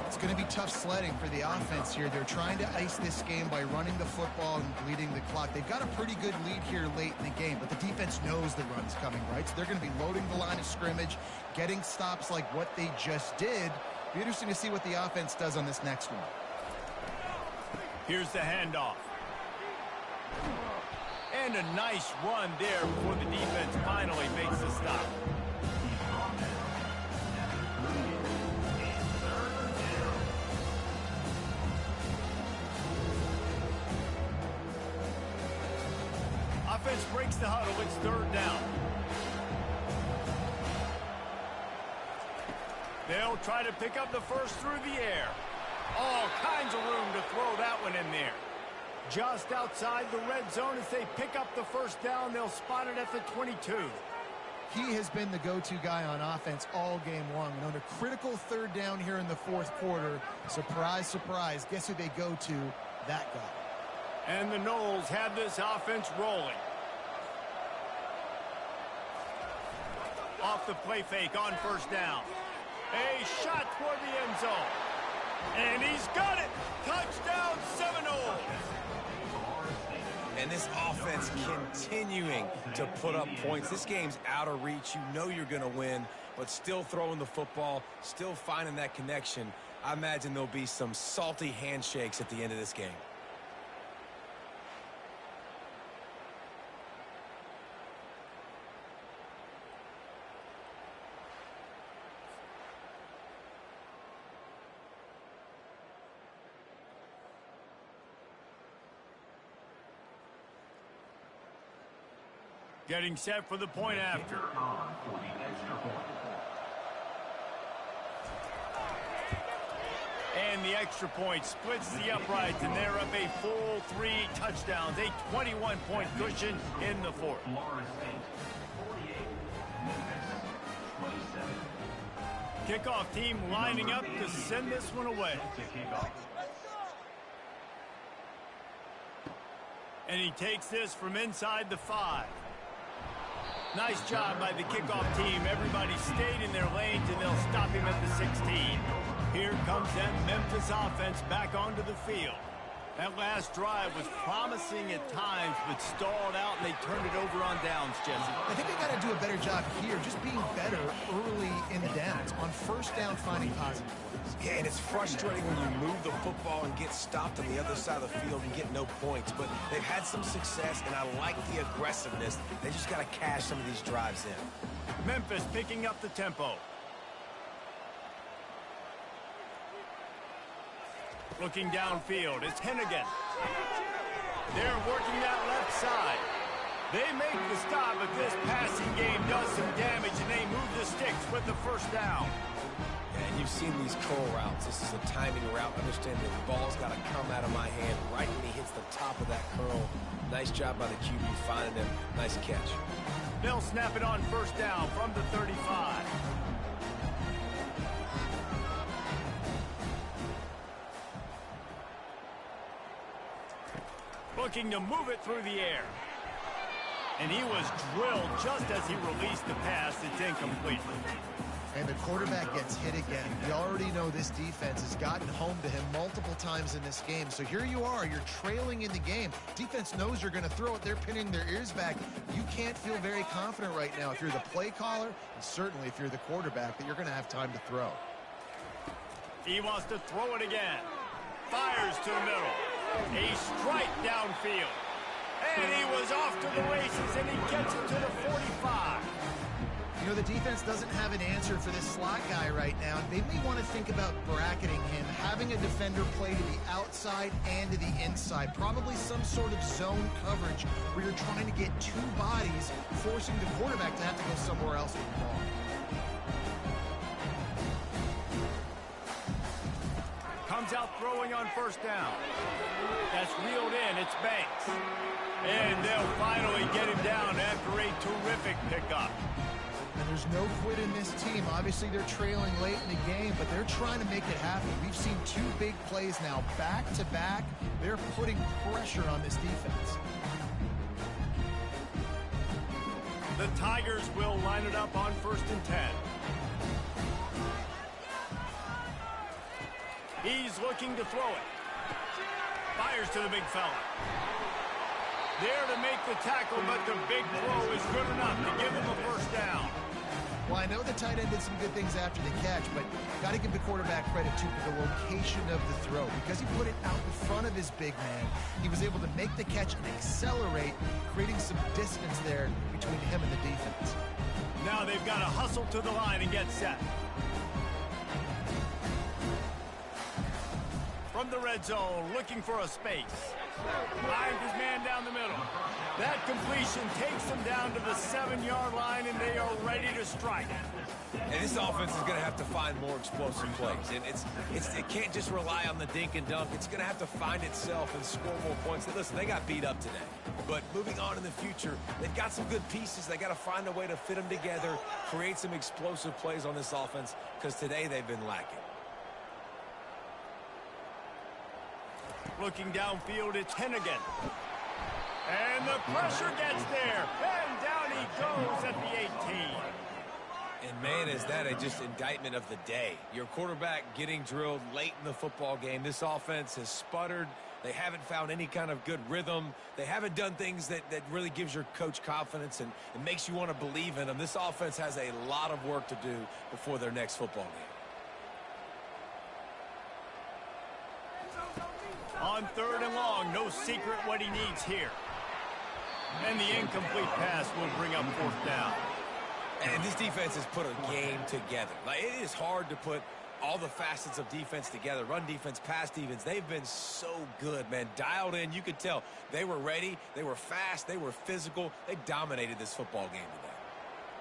It's going to be tough sledding for the offense here. They're trying to ice this game by running the football and bleeding the clock. They've got a pretty good lead here late in the game, but the defense knows the run's coming, right? So they're going to be loading the line of scrimmage, getting stops like what they just did. Be interesting to see what the offense does on this next one. Here's the handoff. And a nice run there before the defense finally makes the stop. Offense breaks the huddle. It's 3rd down. They'll try to pick up the first through the air. All kinds of room to throw that one in there. Just outside the red zone as they pick up the first down. They'll spot it at the 22. He has been the go-to guy on offense all game long. And on a critical 3rd down here in the 4th quarter, surprise, surprise, guess who they go to? That guy. And the Noles have this offense rolling. Off the play fake on first down. A shot toward the end zone. And he's got it. Touchdown, Seminoles. And this offense continuing to put up points. This game's out of reach. You know you're going to win, but still throwing the football, still finding that connection. I imagine there'll be some salty handshakes at the end of this game. Getting set for the point after. And the extra point splits the uprights, and they're up a full 3 touchdowns, a 21-point cushion in the 4th. Kickoff team lining up to send this one away. And he takes this from inside the 5. Nice job by the kickoff team. Everybody stayed in their lanes, and they'll stop him at the 16. Here comes that Memphis offense back onto the field. That last drive was promising at times, but stalled out, and they turned it over on downs, Jesse. I think they got to do a better job here, just being better early in the downs. On first down, finding positive plays. Yeah, and it's frustrating when you move the football and get stopped on the other side of the field and get no points. But they've had some success, and I like the aggressiveness. They just got to cash some of these drives in. Memphis picking up the tempo. Looking downfield, it's Hennigan. They're working that left side. They make the stop, but this passing game does some damage, and they move the sticks with the first down. And you've seen these curl routes. This is a timing route. Understand the ball's got to come out of my hand right when he hits the top of that curl. Nice job by the QB finding him. Nice catch. They'll snap it on first down from the 35. Looking to move it through the air. And he was drilled just as he released the pass. It's incomplete. And the quarterback gets hit again. We already know this defense has gotten home to him multiple times in this game. So here you are. You're trailing in the game. Defense knows you're going to throw it. They're pinning their ears back. You can't feel very confident right now if you're the play caller, and certainly if you're the quarterback, that you're going to have time to throw. He wants to throw it again. Fires to the middle. A strike downfield. And he was off to the races, and he gets it to the 45. You know, the defense doesn't have an answer for this slot guy right now. They may want to think about bracketing him, having a defender play to the outside and to the inside. Probably some sort of zone coverage where you're trying to get two bodies, forcing the quarterback to have to go somewhere else with the ball. Comes out throwing on first down. That's reeled in. It's Banks. And they'll finally get him down after a terrific pickup. And there's no quit in this team. Obviously, they're trailing late in the game, but they're trying to make it happen. We've seen two big plays now, back-to-back. They're putting pressure on this defense. The Tigers will line it up on 1st and 10. He's looking to throw it. Fires to the big fella. There to make the tackle, but the big throw is good enough to give him a first down. Well, I know the tight end did some good things after the catch, but got to give the quarterback credit, too, for the location of the throw. Because he put it out in front of his big man, he was able to make the catch and accelerate, creating some distance there between him and the defense. Now they've got to hustle to the line and get set. From the red zone, looking for a space. Finds his man down the middle. That completion takes them down to the 7-yard line, and they are ready to strike. And this offense is going to have to find more explosive plays. And it can't just rely on the dink and dunk. It's going to have to find itself and score more points. And listen, they got beat up today. But moving on in the future, they've got some good pieces. They got to find a way to fit them together, create some explosive plays on this offense, because today they've been lacking. Looking downfield, it's Hennigan. And the pressure gets there. And down he goes at the 18. And, man, is that just indictment of the day. Your quarterback getting drilled late in the football game. This offense has sputtered. They haven't found any kind of good rhythm. They haven't done things that really gives your coach confidence and makes you want to believe in them. This offense has a lot of work to do before their next football game. On 3rd and long, no secret what he needs here. And the incomplete pass will bring up 4th down. And this defense has put a game together. Like, it is hard to put all the facets of defense together. Run defense, pass defense. They've been so good, man. Dialed in. You could tell they were ready. They were fast. They were physical. They dominated this football game today.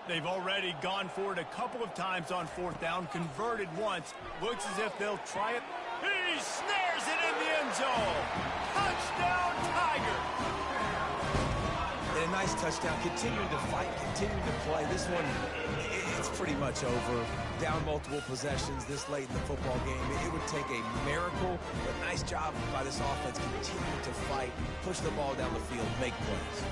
They've already gone for it a couple of times on 4th down, converted once. Looks as if they'll try it. He snares it in the end zone. Touchdown, Tiger. And a nice touchdown. Continuing to fight, continuing to play. This one, it's pretty much over. Down multiple possessions this late in the football game. It would take a miracle, but nice job by this offense continuing to fight, push the ball down the field, make plays.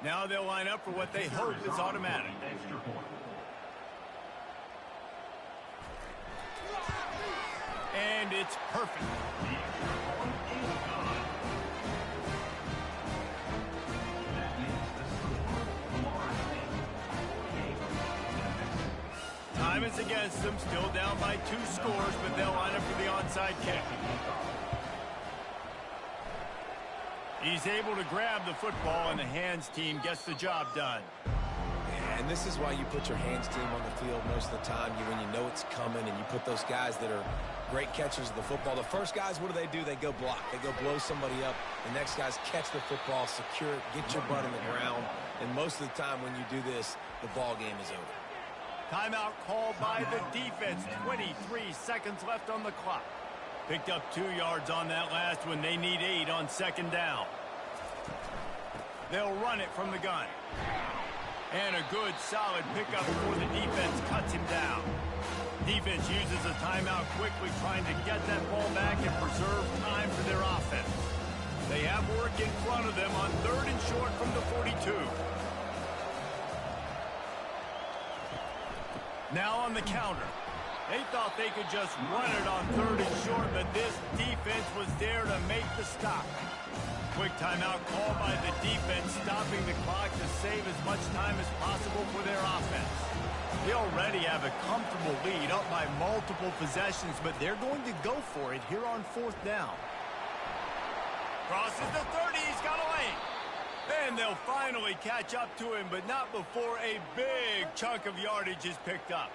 Now they'll line up for what they hope is automatic. Extra point. And it's perfect. The extra point is good. That makes the score Florida 48. Time is against them, still down by 2 scores, but they'll line up for the onside kick. He's able to grab the football, and the hands team gets the job done. And this is why you put your hands team on the field most of the time, when you know it's coming, and you put those guys that are great catchers of the football. The first guys, what do? They go block. They go blow somebody up. The next guys catch the football, secure it, get your butt in the ground. And most of the time when you do this, the ball game is over. Timeout called by the defense. 23 seconds left on the clock. Picked up 2 yards on that last one. They need 8 on second down. They'll run it from the gun. And a good, solid pickup before the defense cuts him down. Defense uses a timeout quickly, trying to get that ball back and preserve time for their offense. They have work in front of them on 3rd and short from the 42. Now on the counter. They thought they could just run it on 3rd and short, but this defense was there to make the stop. Quick timeout called by the defense, stopping the clock to save as much time as possible for their offense. They already have a comfortable lead, up by multiple possessions, but they're going to go for it here on 4th down. Crosses the 30, he's got a lane. Then they'll finally catch up to him, but not before a big chunk of yardage is picked up.